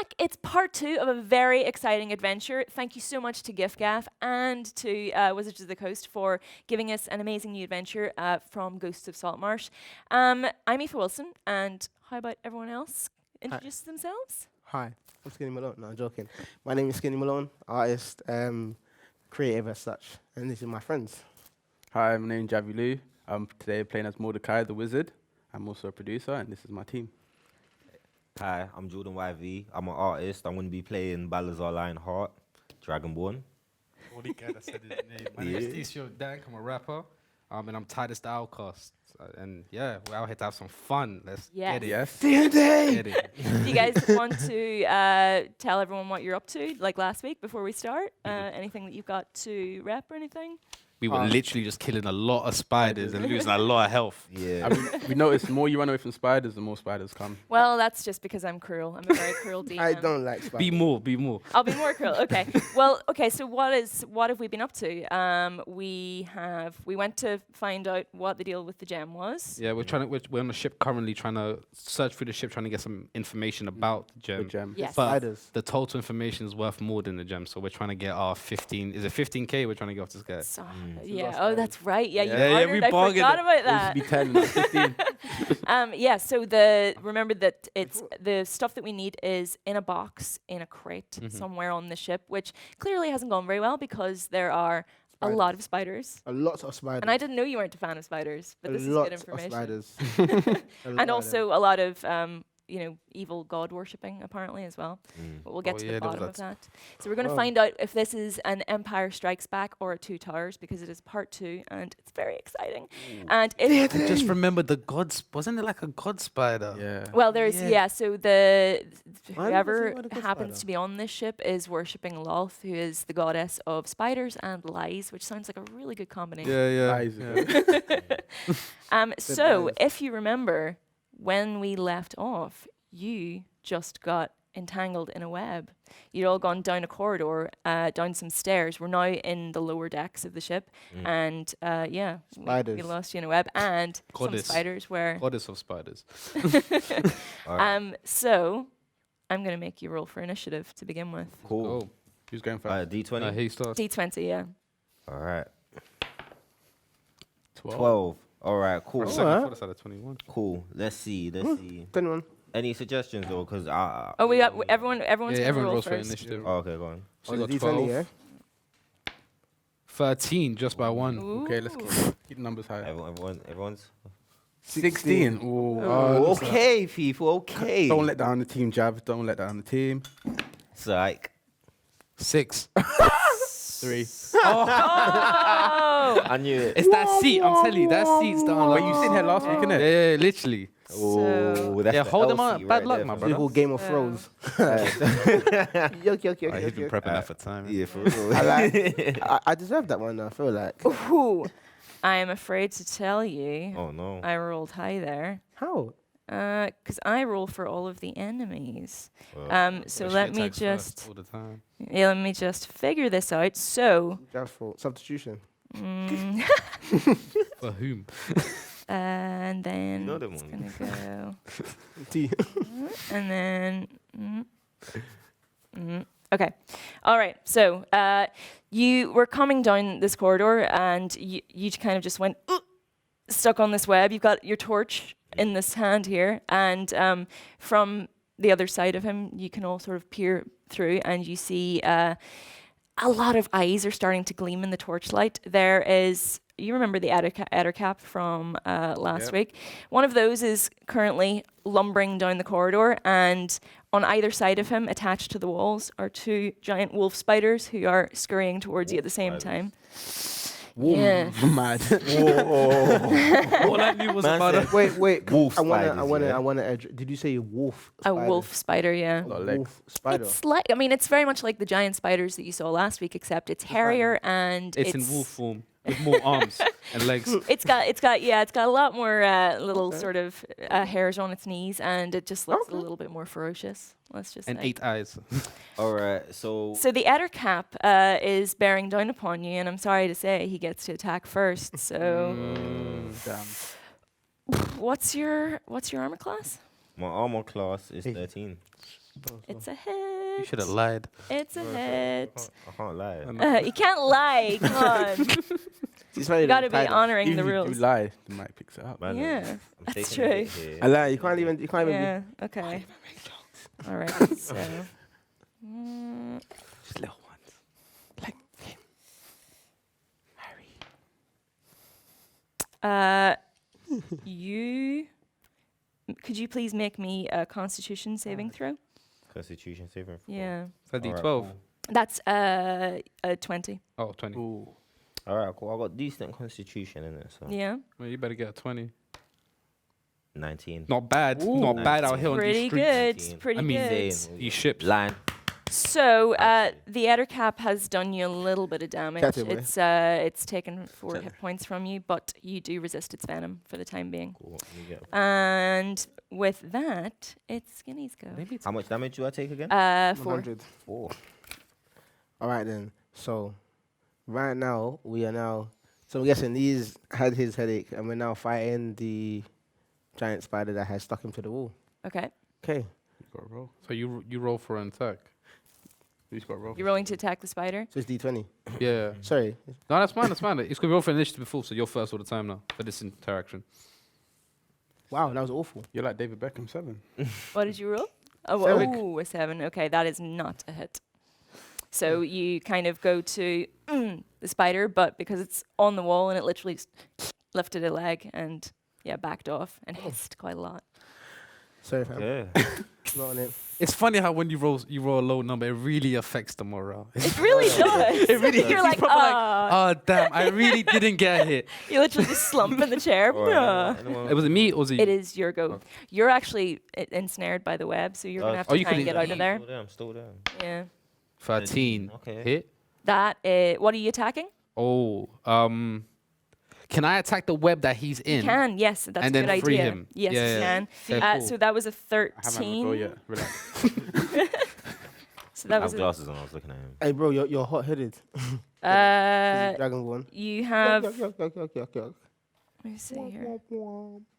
back. It's part 2 of a very exciting adventure. Thank you so much to giffgaff and to Wizards of the Coast for giving us an amazing new adventure from Ghosts of Saltmarsh. I'm Aoife Wilson, and how about everyone else introduce themselves? Hi, I'm Skinny Malone. No, I'm joking. My name is Skinny Malone, artist, creative as such, and these are my friends. Hi, my name is Javi Lou. I'm today playing as Mordecai the Wizard. I'm also a producer, and this is my team. Hi, I'm Jordan YV. I'm an artist. I'm going to be playing Balazar Lionheart, Dragonborn. Only guy that said his name. My name is Tisho Dank. I'm a rapper. And I'm Titus the Outcast. And yeah, we're out here to have some fun. Let's get it. Yes. Get it. Do you guys want to tell everyone what you're up to, like last week, before we start? Anything that you've got to rep or anything? We were literally just killing a lot of spiders and losing a lot of health. Yeah. I mean, we noticed the more you run away from spiders, the more spiders come. Well, that's just because I'm cruel. I'm a very cruel DM. I don't like spiders. Be more. I'll be more cruel. Okay. Well, okay. So what have we been up to? We went to find out what the deal with the gem was. Yeah, we're on the ship currently trying to search through the ship, trying to get some information about the gem. The gem. Yes. But Spiders. the total information is worth more than the gem, so we're trying to get our 15. Is it 15K? We're trying to get off this guy. So, yeah. Oh, that's right. Yeah, you Yeah, we bartered. I bargained forgot it. about It that. used to be 10, not 15. Yeah. So remember that it's the stuff that we need is in a box in a crate somewhere on the ship, which clearly hasn't gone very well because there are a lot of spiders. A lot of spiders. And I didn't know you weren't a fan of spiders, but a this is lot good of information. spiders. And also a lot of evil god worshipping apparently as well. But we'll get Oh, to yeah, the there was bottom of that. that. So we're going to find out if this is an Empire Strikes Back or a Two Towers, because it is part 2 and it's very exciting. And it I just remembered the gods. Wasn't it like a god spider? Yeah. well, there's so Why whoever does it want a good happens spider? to be on this ship is worshipping Loth, who is the goddess of spiders and lies, which sounds like a really good combination. Lies, So lies. if you remember, when we left off, you just got entangled in a web. You'd all gone down a corridor, down some stairs. We're now in the lower decks of the ship, and Spiders. we lost you in a web, and Goddess. some spiders were. Goddess of spiders. So I'm going to make you roll for initiative to begin with. Cool. Oh, Who's going first? D20. he starts. D20, yeah. All right. 12. 12. All right, cool. For a second, I Alright. thought I said a 21. Cool. Let's see. 21. Any suggestions, though? Because I... Oh, we got everyone's Yeah, gonna everyone roll rolls for first. initiative. Oh, okay, go on. So Oh, you the got 12. D20, yeah? 13, just by one. Okay, let's keep the numbers high. Everyone's... 16. Ooh. Oh, okay, people, okay. Don't let down the team, Jav. Don't let down the team. Psych. 6. 3. Oh! I knew it. It's that seat. I'm telling you, that seat's down. Wait, you sitting here last week, innit? Yeah, literally. Oh, that's Yeah, the hold them L up. seat Bad right luck, there, my fam. brother. Typical Game of Yeah. Thrones. Yuck. He's been prepping that for time. Yeah, for real. I deserve that one, I feel like. Ooh. I am afraid to tell you, Oh, no. I rolled high there. How? Because I roll for all of the enemies. So But let she me attacks just first all the time. let me just figure this out. So, Jav's fault. Substitution. For whom? and then You know them it's ones. gonna T. go, and then. Okay, all right. So you were coming down this corridor, and you kind of just went stuck on this web. You've got your torch in this hand here, and from the other side of him, you can all sort of peer through, and you see a lot of eyes are starting to gleam in the torchlight. There is, you remember the Ettercap from last week? One of those is currently lumbering down the corridor, and on either side of him, attached to the walls, are 2 giant wolf spiders who are scurrying towards you at the same time. Yeah. Mad. All I knew was Man about said- it. Wait. Wolf I spiders, wanna. Did you say wolf? A wolf spider, yeah. Lot of legs. Wolf spider. It's like, I mean, it's very much like the giant spiders that you saw last week, except it's hairier and It's in wolf form with more arms and legs. It's got a lot more little sort of hairs on its knees, and it just looks a little bit more ferocious. Let's just And say. 8 eyes. All right, so... So the Ettercap is bearing down upon you, and I'm sorry to say he gets to attack first. So, Damn. what's your armor class? My armor class is 13. It's a hit. You should have lied. It's a hit. I can't lie. You can't lie. Come on. You got to be honoring Even the if you rules. do lie, the mic picks it up. Man, Yeah, I'm that's taking a true. hit here. I lie. You can't even. Yeah. Okay. All right. So. Just little ones. Like him. Harry. You. Could you please make me a Constitution saving throw? Constitution saving. throw. Yeah. Is that Alright, D12? cool. That's a 20. Oh, 20. Ooh. All right, cool. I got decent constitution in it, so Yeah. Well, you better get a 20. 19. Not bad. Ooh. Not bad out here on Pretty these streets. good. 19. Pretty I mean, good. Saying, You shipped. line. So Actually. the Eder cap has done you a little bit of damage. Catch it, boy. It's taken 4 hit points from you, but you do resist its venom for the time being. Cool. Let me get And with that, it's Skinny's go. Maybe it's How much damage do I take again? 4. 100. 4. All right then. So, right now we are now. So I'm guessing these had his headache, and we're now fighting the giant spider that has stuck him to the wall. Okay. Okay. You got to roll. So you roll for an attack. Who's got to roll? You're rolling to attack the spider. So it's D20. Yeah. Sorry. No, that's fine. That's fine. It's going to roll for initiative before, so you're first all the time now for this interaction. Wow, that was awful. You're like David Beckham 7. What did you roll? Oh, 7. oh, a 7. Okay, that is not a hit. So you kind of go to the spider, but because it's on the wall and it literally lifted a leg and backed off and hissed quite a lot. Sorry, fam. Yeah. Not on it. It's funny how when you roll a low number, it really affects the morale. It really does. It really You're like, oh, damn, I really didn't get hit. you literally just slump in the chair. All right, Nah. anyone- Was it me or was it you? It is your go. You're actually ensnared by the web, so you're gonna have Oh, to you try and couldn't get out eat. of there. I'm still there. Yeah. 13. Okay. Hit? That what are you attacking? Oh, can I attack the web that he's in? You can, yes, that's And a then good free idea. him. Yes, Yeah, you yeah. can. Okay, cool. So that was a I haven't had my go 13. yet. Relax. So I that have was glasses on. I was looking at him. Hey, bro, you're hot-headed. Dragonborn. you have. Yuck, yuck, yuck, yuck, yuck. Let me see here.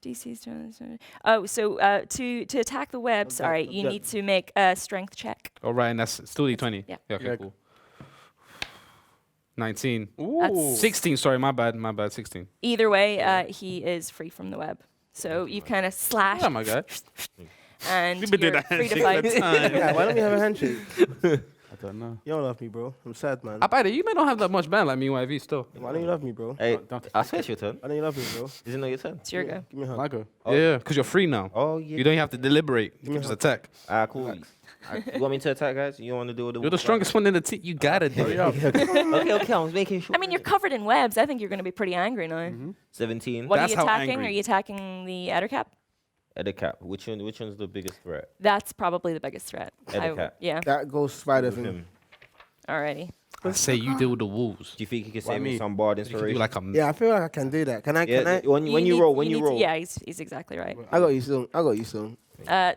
DC's doing. Oh, so to attack the web, sorry, you need to make a strength check. All right, and that's still D20. Yeah. Okay, Yeah. cool. 19. That's 16, sorry, my bad, 16. Either way, he is free from the web. So you kind of slash Yeah, my guy. and We've been doing you're that free to handshake fight. Yeah, why don't we have a handshake? I don't know. You don't love me, bro. I'm sad, man. I bet you may not have that much band like me, YV, still. Why don't you love me, bro? Hey, Don't- I swear it's your turn. Why don't you love me, bro? Isn't it your turn? It's your go. Give me a hug. I go. Oh. Yeah, because you're free now. Oh, yeah. You don't have to deliberate. You me can just a- attack. Cool. You want me to attack, guys? You want to do the You're the strongest one in the team. You gotta do it. Okay, I was making sure. I mean, you're covered in webs. I think you're going to be pretty angry now. 17. What That's are you how attacking? angry. Are you attacking the Ettercap? Edicap. Which one's the biggest threat? That's probably the biggest threat. Ettercap. Yeah. That ghost spider With thing. him. Alrighty. I say you deal with the wolves. Do you think you can Why save me me? some bard You can do inspiration? like a Yeah, I feel like I can do that. Can I? yeah, Can I? when you need- roll, need to- yeah, he's exactly right. I got you soon. I got you soon.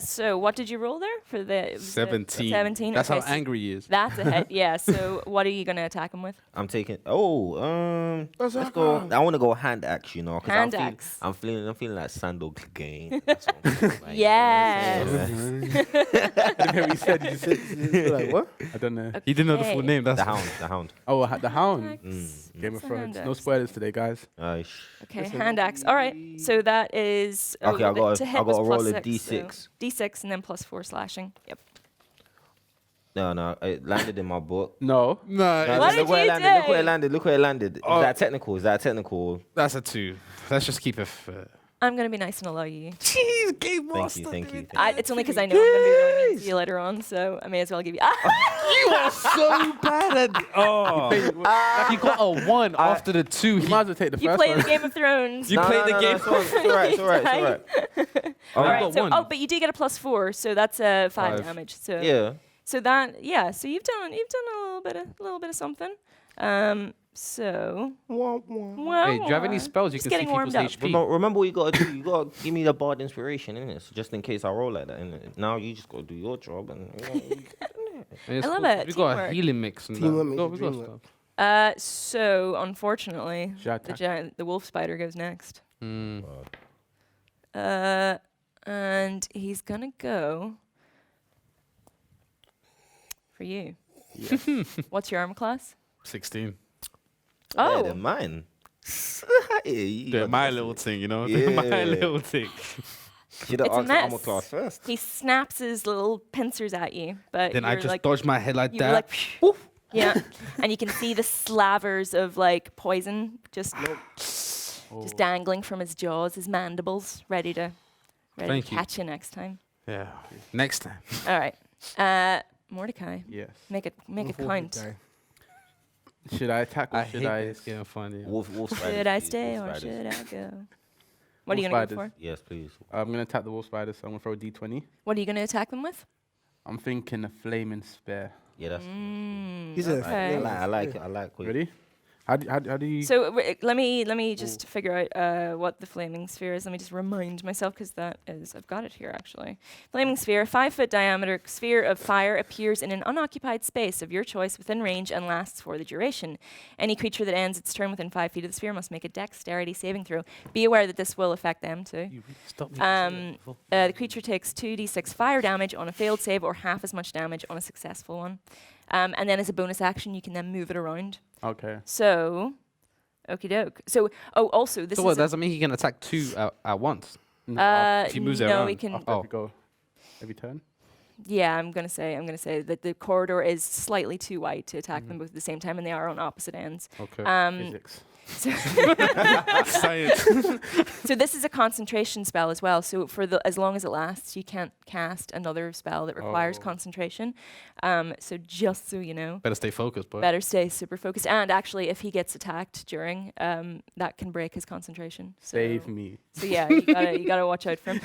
So what did you roll there for the it was 17. 17. That's okay, how so angry he is. That's a hit. Yeah. So what are you going to attack him with? I'm taking. Oh, Let's let's go. I want to go hand axe. You know, 'cause Hand axe. I'm feeling like Sandal game. That's what I'm feeling like, Yes. He said, you said, You're like, what? I don't know. He didn't know the full Okay. name. That's The hound. Oh, the Hound. Axe. Game of What's a Thrones. hand No axe? spoilers today, guys. Okay, hand axe. All right. So that is. Okay, I got to I hit got was to roll plus a 6, so d6. D6 and then plus 4 slashing. Yep. No, it landed in my book. No. no. No, What look did where it you landed. Look where it do? landed. Look where it landed. Oh. Is that technical? Is that technical? That's a 2. Let's just keep it. I'm going to be nice and allow you. Jeez, game Thank you. Thank you. It's only because I know I'm going to be really mean to you later on, so I may as well give you. You are so bad at. Oh. You got a 1 after the 2. You might as well take the You first play one. the Game of Thrones. You played the game. It's all right. It's all right. It's all right. All I right. got So, 1. but you do get a plus 4, so that's a 5 5. damage. So Yeah. So that So you've done a little bit of something. So. Well, Hey, do you have any spells you just can see getting warmed people's up. HP? Remember what you gotta do. You gotta give me the bard inspiration, innit? So just in case I roll like that, innit? Now you just gotta do your job and. And it's I love cool, it, We got a teamwork. healing mix and Teamwork that. makes We the got dream stuff. So unfortunately, Should I attack? the wolf spider goes next. Mm. And he's gonna go for you. Yeah. What's your armor class? 16. Oh. Better than mine. Yeah, you Doing got my the little rest of thing, you know? Yeah. Doing my little thing. it. Should have It's a asked the armor mess. class first. He snaps his little pincers at you, but Then I you're just like, dodged my head like you were that. like, woof. Yeah, and you can see the slavers of like poison just dangling from his jaws, his mandibles, ready to Thank you. catch you next time. Yeah. Next time. All right, Mordecai, Yes. make it count. Should I attack or I should hate I? this game funny. Wolf spiders, Should I please, stay wolf or spiders. should I go? What are you Wolf gonna go spiders. for? Yes, please. I'm gonna attack the wolf spiders. So I'm gonna throw a d20. What are you gonna attack them with? I'm thinking a flaming spear. Yeah, that's. He's a Okay. I like it. I like it. Ready? How do you? So let me just figure out what the flaming sphere is. Let me just remind myself because I've got it here actually. Flaming sphere, 5-foot diameter sphere of fire appears in an unoccupied space of your choice within range and lasts for the duration. Any creature that ends its turn within 5 feet of the sphere must make a dexterity saving throw. Be aware that this will affect them too. You stop me. The creature takes 2d6 fire damage on a failed save or half as much damage on a successful one. And then as a bonus action, you can then move it around. Okay. So, okie doke. So, also this So what, is. does that mean he can attack 2 at once? No, If he moves it no, around. we can. after Oh. every go, every turn. Yeah, I'm gonna say that the corridor is slightly too wide to attack them both at the same time, and they are on opposite ends. Okay. Physics. So, Science. so this is a concentration spell as well. So for as long as it lasts, you can't cast another spell that requires Oh. concentration. So just so you know. Better stay focused, boy. Better stay super focused. And actually, if he gets attacked during, that can break his concentration. So, Save me. So yeah, you gotta watch out for him.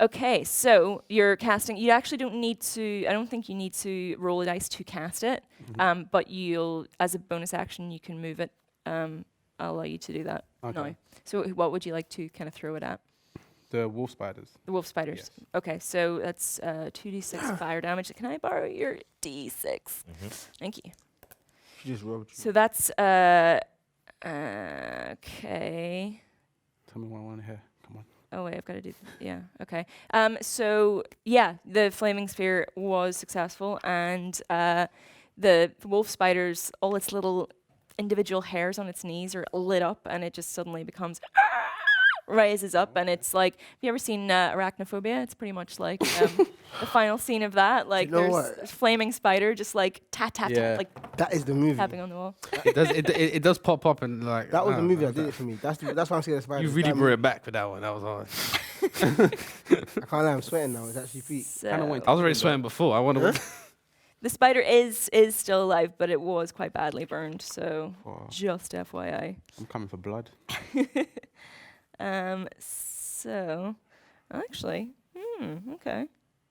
Okay, so you're casting. You actually don't need to. I don't think you need to roll a dice to cast it. But you'll, as a bonus action, you can move it. I'll allow you to do that Okay. now. So what would you like to kind of throw it at? The wolf spiders. The wolf spiders. Yes. Okay, so that's 2d6 fire damage. Can I borrow your d6? Thank you. She just rolled you. So that's okay. Tell me what I want to hear. Come on. Oh wait, I've got to do. Yeah. Okay. So yeah, the flaming sphere was successful, and the wolf spiders, all its little individual hairs on its knees are lit up, and it just suddenly becomes rises up, and it's like, have you ever seen Arachnophobia? It's pretty much like the final scene of that. Like know there's what? a flaming spider just like tap, Yeah. like That is the movie. tapping on the wall. It does pop up and like. That was the movie that that did it for me. That's why I'm scared of spiders. You really That brought movie- it back with that one. That was hard. I can't lie, I'm sweating now. It's actually feet. So Kinda went I was already sweating before. I want to. the spider is still alive, but it was quite badly burned. So Wow. just FYI. I'm coming for blood. So, actually, okay.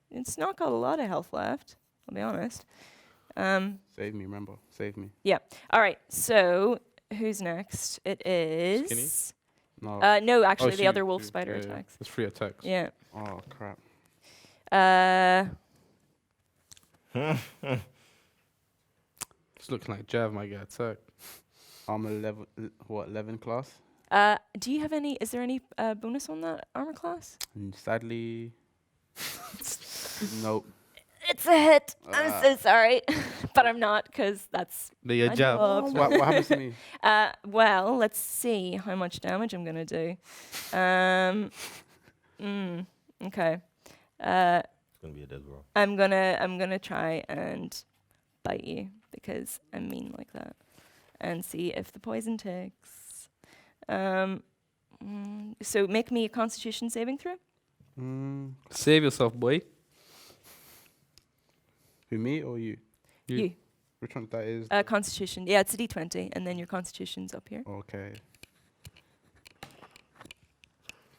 It's not got a lot of health left, I'll be honest. Save me, remember. Save me. Yeah. All right, so who's next? It is... No. No, actually, the shoot, other wolf shoot. spider Yeah, yeah. attacks. It's 3 attacks. Yeah. Oh, crap. It's looking like Jav might get attacked. I'm 11 class? Do you have any... Is there any bonus on that armor class? Sadly, nope. It's a hit. I'm so sorry. But I'm not, because that's... But your my Jav. job. What happens to me? Well, let's see how much damage I'm gonna do. Okay. It's gonna be a dead roll. I'm gonna try and bite you because I'm mean like that, and see if the poison takes. So make me a Constitution saving throw. Save yourself, boy. Who, me or you? You. Which one that is? Constitution. Yeah, it's a D20, and then your Constitution's up here. Okay.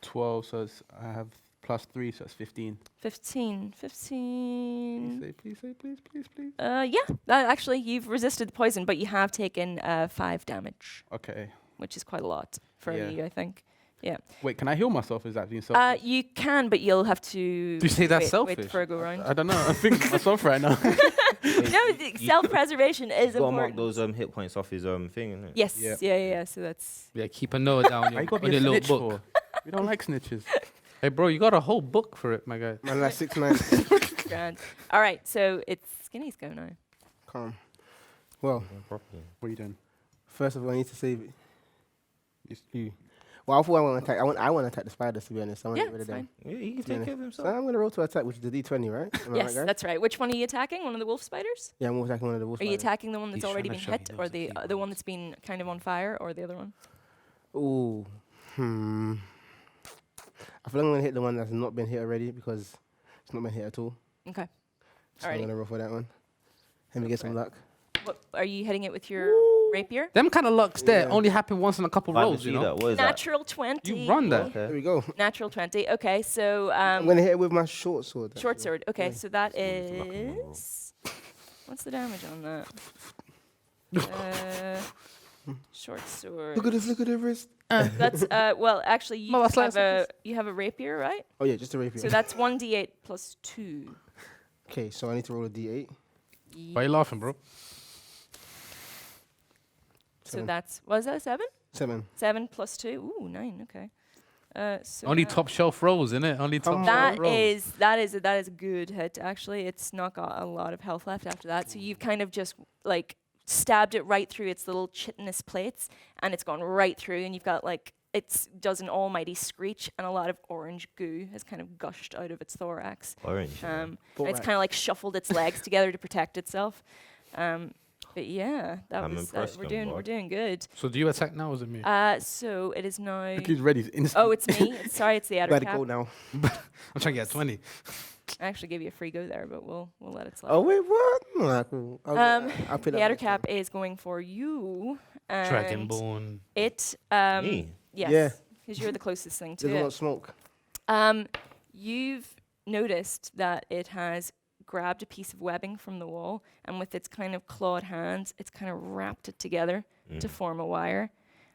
12, so I have +3, so it's 15. 15. Please say, please. Yeah. Actually, you've resisted the poison, but you have taken 5 damage, Okay. which is quite a lot for Yeah. you, I think. Yeah. Wait, can I heal myself? Is that being selfish? You can, but you'll have to. Do you say that's wait selfish? for a go round. I don't know. I'm thinking myself right now. No, self-preservation is You gotta mark important. those hit points off his thing, innit? Yes. Yeah. Yeah. So that's. Yeah, keep a note down Why you gotta on be your a little snitch book. for? We don't like snitches. Hey, bro, you got a whole book for it, my guy. Man, like 6'9". Grand. All right, so it's Skinny's go now. Calm. Well, What are you doing? first of all, I need to save it. It's You. Well, I thought I want to attack. I want to attack the spiders. To be honest, I want Yeah, to get rid of it's them. fine. Yeah, he can To be take care honest. of So himself. I'm going to roll to attack, which is the D20, right? Am I Yes, right, guys? that's right. Which one are you attacking? One of the wolf spiders? Yeah, I'm attacking one of the wolf Are you spiders. attacking the one that's He's already trying been to show he hit, knows or a few the one words. that's been kind of on fire, or the other one? Ooh. I feel like I'm going to hit the one that's not been hit already because it's not been hit at all. Okay. So I'm Alrighty. going to roll for that one. Let me Go get for some it. luck. What, are you hitting it with your rapier? Them kind of lucks there Yeah. only happen once in a couple I didn't rolls, you see know. that. What is that? Natural 20. You run that. There Okay. we go. Natural 20. Okay, so I'm going to hit it with my short sword. short actually. sword. Okay, Yeah. so that It's luck in one roll. is. What's the damage on that? Short sword. Look at this, look at the wrist. That's well, actually, you No, just that's have a rapier, right? Oh, yeah, just a rapier. So that's 1d8 plus 2. Okay, so I need to roll a d8. Why are you laughing, bro? So Seven. that's was that a 7? 7. 7 plus 2. Ooh, 9. Okay. So Only that- top shelf rolls, innit? Only top shelf That rolls. is a good hit. Actually, it's not got a lot of health left after that. So you've kind of just like stabbed it right through its little chitinous plates, and it's gone right through. And you've got like it does an almighty screech, and a lot of orange goo has kind of gushed out of its thorax. Orange. And it's Thorax. kind of like shuffled its legs together to protect itself. But yeah, I'm we're impressed, doing Bob. good. So do you attack now or is it me? So it is now. Look, he's ready. He's instant. Oh, it's me. Sorry, it's the outer Better cap. go now. I'm trying to get 20. I actually gave you a free go there, but we'll let it slide. Oh, wait, what? No, cool. I'll pick The that outer next cap time. is going for you. And Dragonborn. It. Me? Yes. Yeah. Because you're the closest thing to Doesn't it. want smoke. You've noticed that it has grabbed a piece of webbing from the wall, and with its kind of clawed hands, it's kind of wrapped it together to form a wire.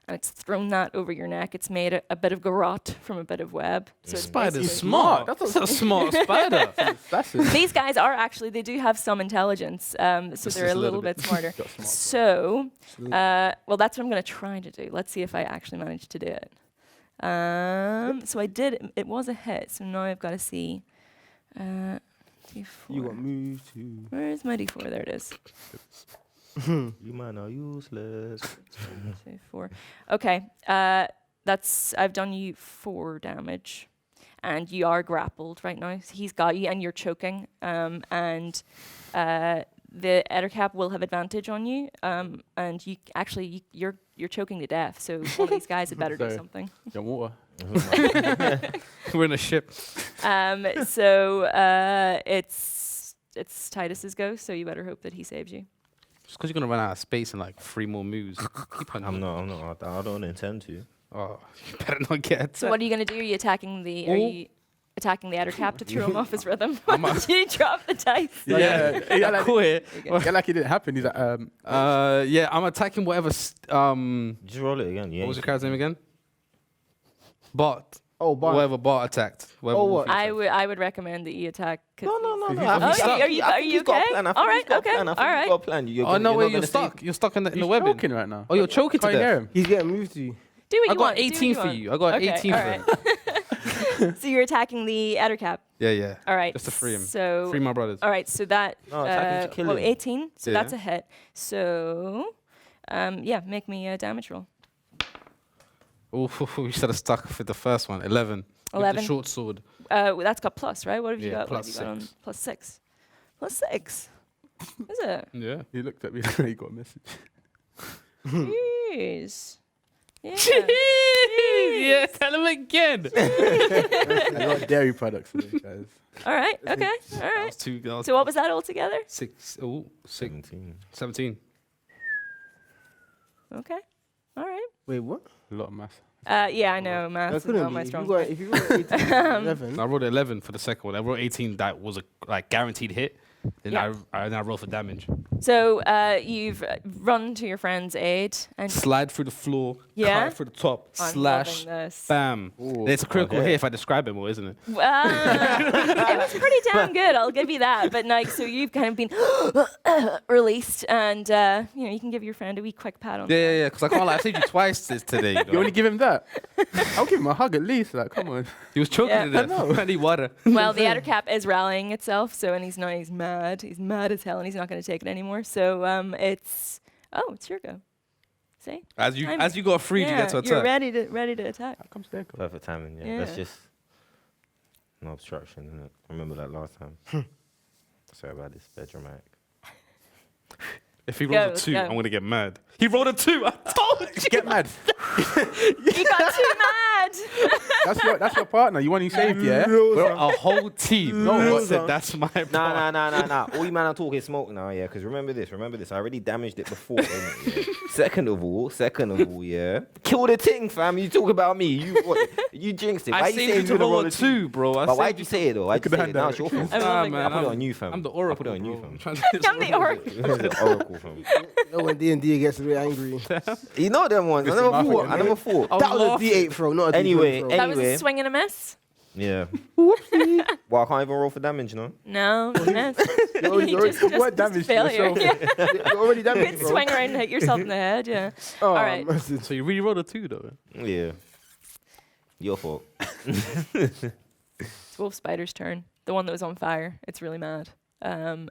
And it's thrown that over your neck. It's made a bit of garrote from a bit of web. So it's Spider's basically- smart. That's a smart spider. That's it. These guys are actually, they do have some intelligence, so Just they're a a little little bit. bit smarter. Got smart. So, well, that's what I'm going to try to do. Let's see if I actually manage to do it. So I did, it was a hit, so now I've got to see. D4. You got moved to. Where is my D4? There it is. You man are useless. 2, 4. Okay, I've done you 4 damage. And you are grappled right now. So he's got you and you're choking. And the Ettercap will have advantage on you. And you actually, you're choking to death. So one of these guys had better do Sorry. something. Your water. We're in a ship. So it's Titus's go, so you better hope that he saves you. Just because you're going to run out of space in like 3 more moves. Keep on. I'm not. I don't intend to. Oh, you better not get So what are you going to do? Are you attacking the Ettercap to throw him off his rhythm? I'm Did you drop the dice? Yeah. Yeah, like, quit. yeah, like it didn't happen. He's like, Yeah, I'm attacking whatever. Just roll it again. Yeah. What was your character's name again? Bart. Oh, Bart. Whatever Bart attacked. Whatever Oh, wolf what? he attacked. I would recommend that you attack. 'cause No. If you- I if think you I are think you he's got a okay? plan. I think All he's right, got a okay, plan. I think all he's right. got a plan. Oh no, wait, not you're gonna stuck. save- You're stuck in the he's webbing. choking right now. Oh, you're choking to Can't hear death. him. He's getting moved to you. Do what I you got want. do what 18 for want. you. I got Okay, 18 all for right. So you're attacking the Ettercap. Yeah. All right. Just to free him. So Free my brothers. all right. So that No, attacking to kill him. 18. So Yeah. that's a hit. So yeah, make me a damage roll. Oh, you should have stuck with the first one. 11. With 11. the short sword. That's got plus, right? What have you Yeah, got? What have plus you got on? 6. Plus 6. Plus 6. Is it? Yeah. He looked at me like he got a message. Jeez. Yeah. Yeah, tell him again. I got dairy products today, guys. All right. Okay. All That right. was 2. That was So what was that altogether? 6. Oh, 6. 17. 17. Okay. All right. Wait, what? A lot of math. Yeah, I know. Math That is couldn't not be. my If strong you got, point. if you got 18, 11. I rolled 11 for the second one. I rolled 18. That was a like guaranteed hit. Then Yeah. I rolled for damage. So you've run to your friend's aid and Slide through the floor. Yeah? Cut through the top. I'm Slash. loving this. Bam. Ooh. It's a critical Okay. hit if I describe it more, isn't it? It was pretty damn good. I'll give you that. But like, so you've kind of been released, and you can give your friend a wee quick pat on. the Yeah. Because I can't lie. I saved you twice today. You only give him that? I'll give him a hug at least. Like, come on. He was choking Yeah. to death. I need water. Well, the Ettercap is rallying itself, so and he's mad. mad. He's mad as hell, and he's not going to take it anymore. So it's your go. See? As you I'm- got freed, you get to You're attack. ready to attack. How comes there? Perfect timing. Yeah. Yeah. Let's just no obstruction. Innit? Remember that last time. Sorry about this. Bit dramatic. If he Go, rolls a let's 2, go. I'm gonna get mad. He rolled a 2. I told you. Get mad. You got too mad. That's your partner. You want you saved, yeah? We're a whole team. No No, one said son. that's my part. Nah. All you man are talking smoke now, yeah. Because remember this. I already damaged it before. Innit, yeah? Second of all, yeah. Kill the ting, fam. You talk about me. You jinxed it. Why I you saved saying you to you're gonna roll a 2, bro. But why'd you say it though? Why'd you say it? Now it's your fault. I love it. man, I put it on you, fam. I'm the I oracle. put it on you, bro. fam. I'm the oracle. You're the oracle, fam. You know when D&D gets a bit angry. You know them ones. I Listen, never thought. That was a D8 throw, not a Anyway, D20 throw. That was a Anyway. swing and a miss. Yeah. Well, I can't even roll for damage, no? No, you missed. What damage to failure. yourself? Yeah. You're already You damaged, could bro. swing around and hit yourself in the head. Yeah. Oh, All right. mercy. So you really rolled a 2, though. Yeah. Your fault. It's Wolf Spider's turn. The one that was on fire. It's really mad. And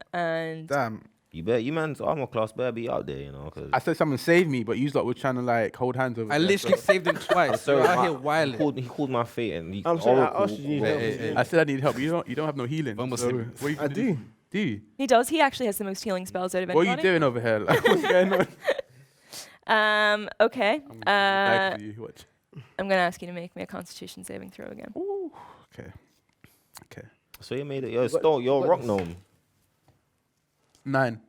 Damn. You man's armor class better be out there, you know, because I said someone save me, but you lot were trying to like hold hands over I there, literally so- saved him twice. sorry, You're out my- here wilding. he called my fate and he I'm sorry, I oracle- asked you to use Hey, help. hey, I said I need help. You don't have no healing. Almost So hit me. what are you I gonna do. Do you? he does. He actually has the most healing spells out of What are anybody. you doing over here? Like, what's going on? Okay. I'm gonna die for you. Watch. I'm going to ask you to make me a Constitution saving throw again. Ooh. Okay. Okay. So you made it. You're a rock gnome. 9.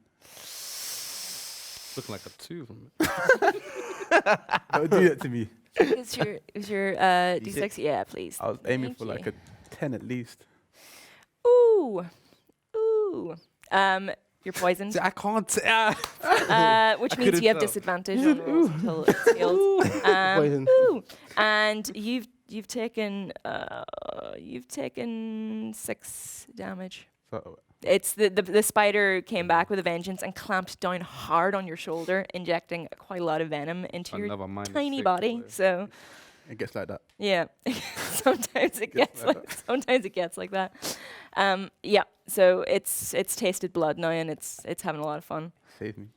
Looking like a 2 from me. Don't do that to me. Is your D6? Yeah, please. I was aiming Thank for like you. a 10 at least. Ooh. You're poisoned. See, I can't. Which I mean couldn't you have tell. disadvantage on rolls until it's healed. Poison. Ooh. And you've taken 6 damage. So It's the spider came back with a vengeance and clamped down hard on your shoulder, injecting quite a lot of venom into your Another minus tiny 6, body. boy. So it gets like that. yeah, sometimes it Gets gets like like sometimes it gets like that. Yeah. So it's tasted blood now and it's having a lot of fun. Save me.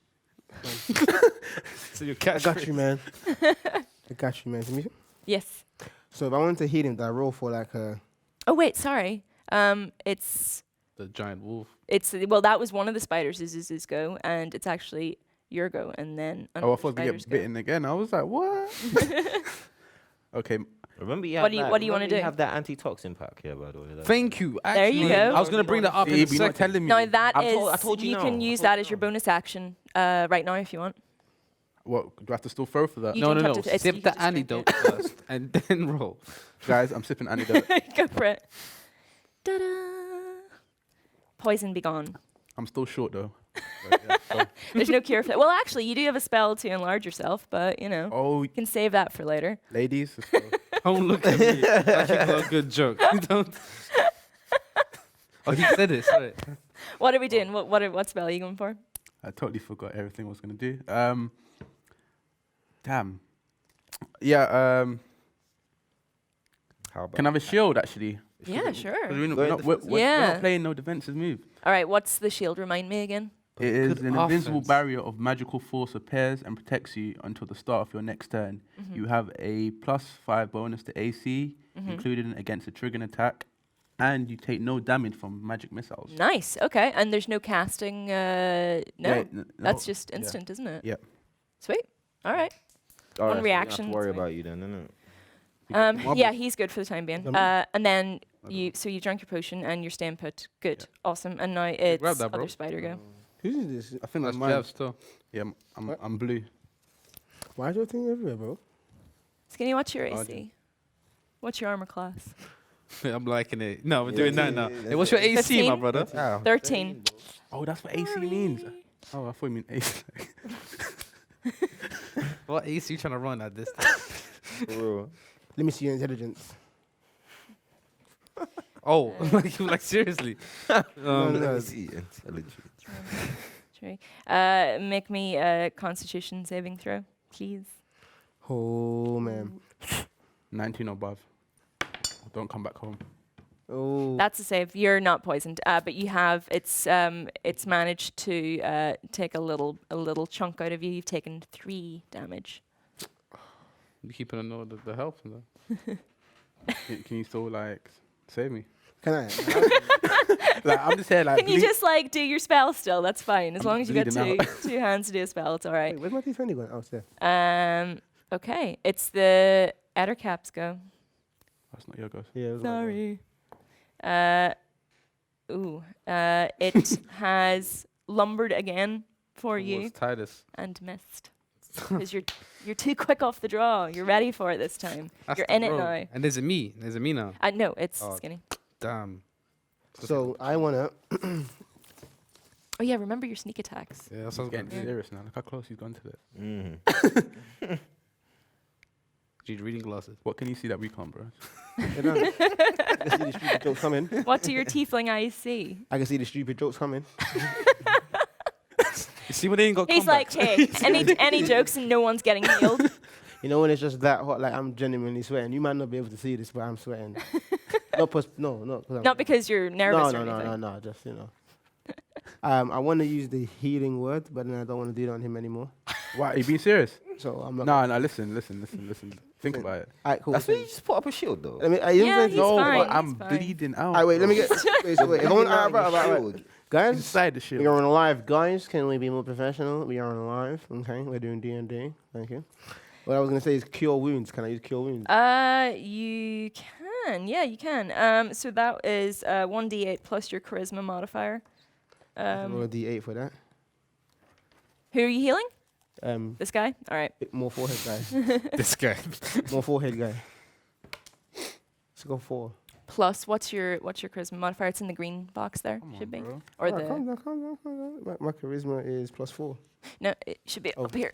So your I catch. got you, man. I got you, man. Can you- Yes. So if I wanted to heal him, do I roll for like a... Oh wait, sorry. It's The giant wolf. well, that was one of the spiders. Is his go, and it's actually your go, and then Oh, I another thought to spider's get go. bitten again. I was like, what? Okay. Remember you What do you wanna do? You have that antitoxin pack here, by the way. Thank you. There you Actually, go. I was gonna bring that up in See, a but you're not second. telling me. Now that I is told you you now. can I use told that you as your now. bonus action right now if you want. What? Do I have to still throw for that? You No. don't have to it's- you Sip can the just drink antidote first and then roll. Guys, I'm sipping antidote. Go for it. Ta-da! Poison be gone. I'm still short though. But, yeah, so- There's no cure for that. Well, actually, you do have a spell to enlarge yourself, but you know, oh, you can save that for later. ladies. let's go. Don't look at me. Like you got a good joke. Don't. Oh, he said it. Sorry. What are we doing? What spell are you going for? I totally forgot everything I was gonna do. Damn. Yeah. How about Can I have a shield actually? Yeah, sure. 'Cause we're Go not, in we're, defense. we're Yeah. not playing no defensive move. All right, what's the shield? Remind me again. It is Good an invincible offense. barrier of magical force appears and protects you until the start of your next turn. Mm-hmm. You have a +5 bonus to AC, included against a triggering attack, and you take no damage from magic missiles. Nice. Okay, and there's no casting. No, Yeah, that's no, just yeah. instant, isn't it? Yeah. Sweet. All right. All One right, so we don't have reaction, to worry it's fine. about you then, innit? Yeah, he's good for the time being. Them- And then you drank your potion and you're staying put. Good. Awesome. And now it's grab that, bro. other spider go. Who's this? I think That's that's mine. Jeff still. Yeah, I'm What? I'm blue. Why is your thing everywhere, bro? Skinny, what's your Oh, AC? What's your armor class? I'm liking it. No, we're Yeah, doing yeah, that now. yeah, Hey, what's your AC, 15? my brother? Ah, 13. Oh, that's what AC means. Oh, I thought you mean AC. What AC you trying to run at this time? for real. Let me see your intelligence. Oh, like seriously. No, no, See, intelligent. True. Make me a Constitution saving throw, please. Oh, man. 19 or above. Don't come back home. Oh. That's a save. You're not poisoned, but you have it's managed to take a little chunk out of you. You've taken 3 damage. You keeping a note of the health and that. Can you still like save me? Can I? Like I'm just saying, like. Can you just like do your spell still? That's fine. As I'm long as you get bleeding two hands to do a spell, it's all right. Wait, where's my defender going? Oh, it's there. Okay, it's the Ettercap's go. That's not your ghost. Yeah. It was Sorry. It has lumbered again for you What's Titus? and missed. Because you're too quick off the draw. You're ready for it this time. That's You're the in it rogue. now. And there's a me. There's a me now. No, it's Oh. Skinny. Damn. So I wanna. Oh yeah, remember your sneak attacks. Yeah, that He's sounds getting good. serious now. Look how close he's gone to it. Mhm. Need reading glasses. What can you see that we can't, bro? I can see the stupid jokes coming. What do your tiefling eyes see? I can see the stupid jokes coming. You see when they ain't got He's like, comebacks? hey, any jokes and no one's getting healed. You know when it's just that hot, like I'm genuinely sweating. You might not be able to see this, but I'm sweating. Not because I'm Not because you're nervous no, or no, anything. no, just I want to use the healing word, but then I don't want to do it on him anymore. Why? Are you being serious? So I'm not. No, listen. Think about it. Alright, cool. That's why you just put up a shield though. Let me. Yeah, he's No, fine. but I'm he's fine. bleeding out. Alright, wait. Let me bro. get. Wait, so wait. If I want, right. Shield. Guys, Inside the we shield. are on live. Guys, can we be more professional? We are on live. Okay, we're doing D&D. Thank you. What I was gonna say is cure wounds. Can I use cure wounds? You can. Yeah, you can. So that is 1d8 plus your charisma modifier. Roll a D8 for that. Who are you healing? This guy? All right. More forehead guy. This guy. More forehead guy. Let's go 4. Plus, what's your charisma modifier? It's in the green box there. Come Should on, be. bro. Or Alright, the calm down. My charisma is +4. no, it should be Oh. up here.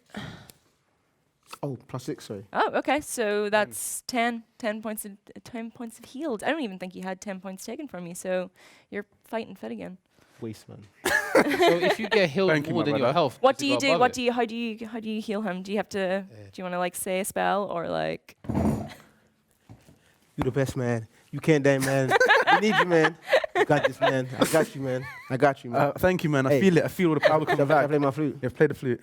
Oh, +6. Sorry. Oh, okay. So that's 10 points of healed. I don't even think you had 10 points taken from you. So you're fighting fit again. Waste man. So if you get healed Thank you, more my than your brother. health, What does it do you go do? above What it? do you? How do you heal him? Do you have to? Do you want to like say a spell or like? You the best man. You can't die, man. We need you, man. You got this, man. I got you, man. I got you, man. Thank you, man. I Hey. feel it. I feel all the power coming I back. play my flute. Yeah, play the flute.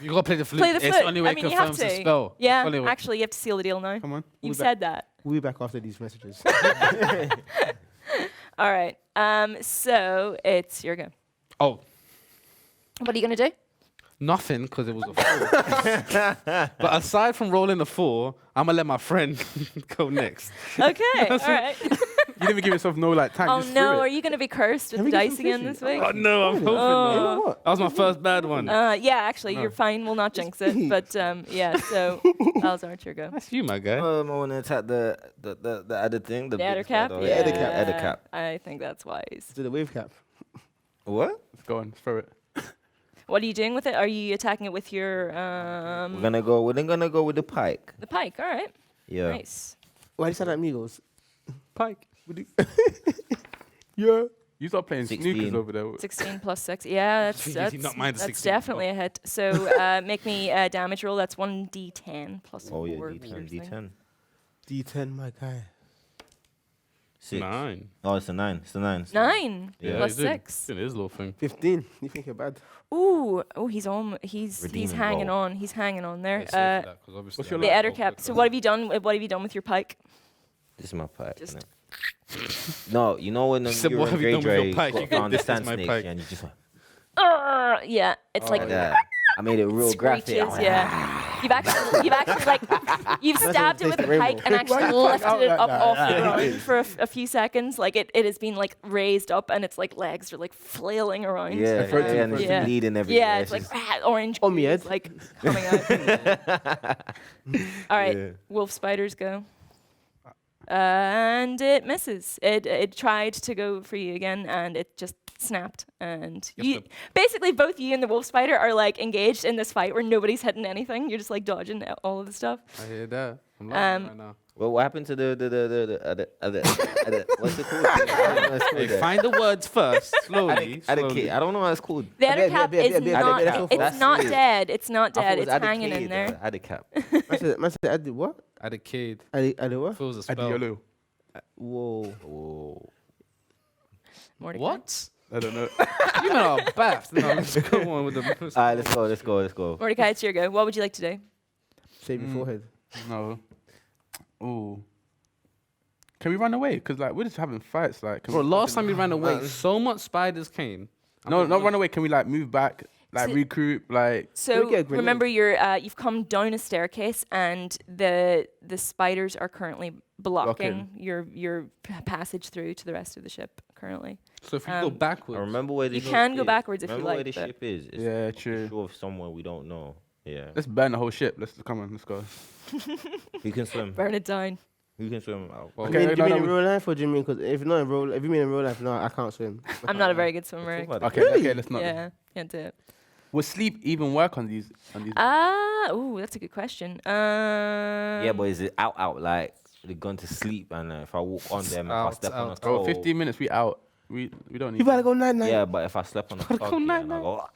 You gotta play the flute. Play the It's flute. the only way I it mean, you have confirms the to. spell. Yeah, Only way. actually, you have to seal the deal now. Come on. You've back. said that. We'll be back after these messages. All right. So it's your go. Oh, What are you gonna do? nothing, because it was a 4. But aside from rolling a 4, I'm gonna let my friend go next. Okay. All right. You didn't even give yourself no like time. Oh just no, threw are it. you gonna be cursed with Can the we get dice some again tissue? this week? Oh no, I'm hoping You not. know what? That was my first bad one. Yeah, actually, No. you're fine. We'll not jinx it. But yeah. So Alzar, your go. That's you, my guy. I want to attack the other thing. The big adder cap. spider. Yeah. Adder cap. Adder cap. I think that's wise. To the wave cap. What? Let's go on. Throw it. What are you doing with it? Are you attacking it with your We're gonna go with the pike. the pike? All right. Yeah. Nice. Why do you say that, amigos? Pike. Yeah. You start playing 16. snookers over there. 16 plus 6. Yeah, Did that's you not mind the that's 16? definitely a hit. So make me a damage roll. That's 1d10 plus Oh 4 yeah, D10, piercing. D10. D10, my guy. 6. 9. Oh, it's a 9. It's a 9. 9 Yeah. plus he's doing- 6. doing his little thing. 15. You think you're bad? Ooh, he's Redeeming hanging roll. on. He's hanging on there. Yeah, safe for that, 'cause obviously what's your I The like adder roll cap. quicker. So what have you done? What have you done with your pike? This is my pike. Just- innit? No, you know when Said, you're what in have you done with your Grey pike? got You go, found the "This is sand my snakes pike." and you just went Yeah, it's like like that. I made it real graphic. I screeches. went, Yeah, you've actually like you've stabbed it with Taste a the pike and rainbow. actually Why you fuck lifted it out up like off that? the ground for a few seconds. Like it has been like raised up and its like legs are like flailing around. Yeah, Throw it to and the it's front. bleeding everywhere. Yeah, it's like orange On me goos, head. like coming out. All right, Yeah. wolf spiders go. And it misses. It tried to go for you again, and it just snapped. And you, basically, both you and the wolf spider are like engaged in this fight where nobody's hitting anything. You're just like dodging all of the stuff. I hear that. I'm laughing right now. Well, what happened to the what's it called? Hey, find the words first, slowly. slowly. I don't know what it's called. The other cap is not. That's It's not it. dead. It's not I thought dead. it was It's hanging in there. Adder cap. Man said, I did what? Adicade. I did what? Feels a I spell. did yellow. Whoa. Whoa. Mordecai. What? I don't know. You men are baffed. No, let's go on with the. All right, let's go. Mordecai, it's your go. What would you like to do? Shave your forehead. No. Oh. Can we run away? Because like we're just having fights. Like, can Bro, we last time fucking- we ran away, so much spiders came. No, not run away. Can we like move back? Like So- regroup? Like So we get a grenade? remember, you've come down a staircase, and the spiders are currently blocking your passage through to the rest of the ship. Currently, So if we go Um, backwards, I remember where the You ship can go is. backwards if you Remember like, where the but- ship is. It's yeah, true. sure of somewhere we don't know. Yeah. Let's burn the whole ship. Let's come on. Let's go. Who can swim? burn it down. Who can swim? well, Okay, Do you no, mean no, in we- real life or do you mean because if not in real, if you mean in real life, no, I can't swim. I'm not a very good swimmer. Okay, let's not. Yeah, can't do it. Will sleep even work on these? That's a good question. Yeah, but is it out like they're going to sleep and if I walk on them, if I Out, step on a out. toe. 15 minutes. We out. We don't need. You better go night. Yeah, but if I step on a toe go and I night-night. go,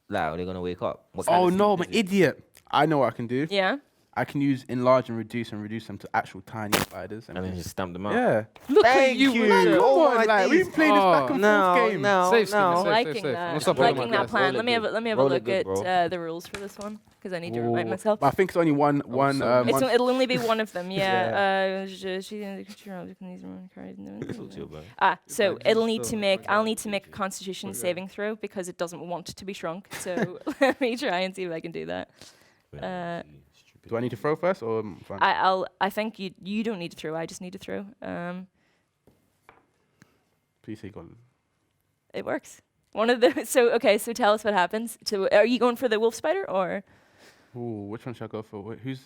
like, they're gonna wake up. What kind Oh of no, I'm sleep an is it? idiot. I know what I can do. Yeah. I can use enlarge and reduce them to actual tiny spiders. And then just stamp them out. yeah. look at Thank you. you. with the- Come Oh on, my like we've days. played this back and No, forth game. no, Safe, Skinny, no. safe. Liking I'm that. stop Roll playing it Liking my that dice. plan. Roll it Let me have good. let me have Roll a it look good, bro. at the rules for this one because I need to remind Ooh, myself. But I think it's only one. It'll only be one of them. Yeah. So I'll need to make a Constitution saving throw because it doesn't want to be shrunk. So let me try and see if I can do that. Do I need to throw first or? Fine? I think you don't need to throw. I just need to throw. Please say God. It works. One of the so tell us what happens. So are you going for the wolf spider or Ooh, which one should I go for? Who's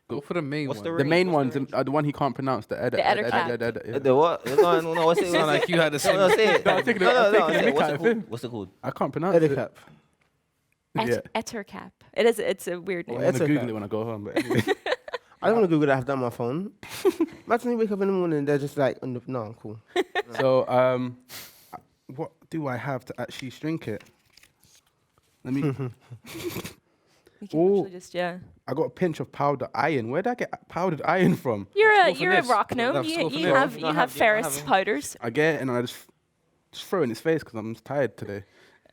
Go for the main What's one. the the range? main What's ones? The one he can't pronounce. The Eddercap. The what? No, what's it? Sound like you had the same. No, say it. No, I'm taking No, a mick what's out it of called? him. What's it called? I can't pronounce it. Eddercap. Yeah. Ettercap? It is. It's a weird I'm name. gonna Eddercap. Google it when I go home. But anyway. I don't want to Google that. I have that on my phone. Imagine you wake up in the morning and they're just like, on the, no, I'm cool. So what do I have to actually shrink it? Let me. You can Ooh. actually just I got a pinch of powdered iron. Where did I get powdered iron from? You're a Go for you're a this. rock gnome. Let's You go for you this. have You you don't have have- you don't ferrous have- powders. I get it and I just throw it in his face because I'm just tired today.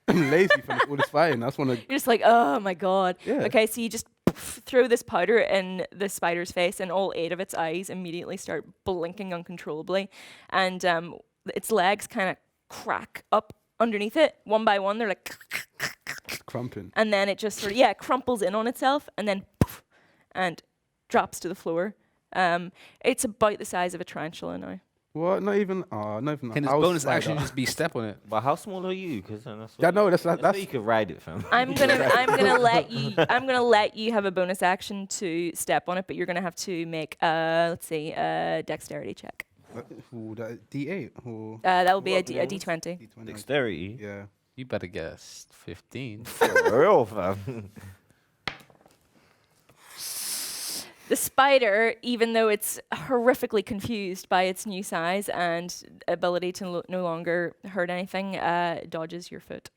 I'm lazy from all this fighting. I just want to. You're just like, oh my god. Yeah. Okay, so you just throw this powder in the spider's face, and all 8 of its eyes immediately start blinking uncontrollably, and its legs kind of crack up underneath it one by one. They're like, Crumping. and then it just sort of crumples in on itself, and then poof, and drops to the floor. It's about the size of a tarantula now. What? Not even. Oh, not even. Can this house bonus spider. action just be step on it? But how small are you? Because that's Yeah, no, that's that's that's. you could ride it, fam. I'm gonna let you have a bonus action to step on it, but you're gonna have to make a dexterity check. Ooh, that D8. Ooh. That will be a What D20. D20. Dexterity. Yeah. You better guess 15. For real, fam. The spider, even though it's horrifically confused by its new size and ability to no longer hurt anything, dodges your foot,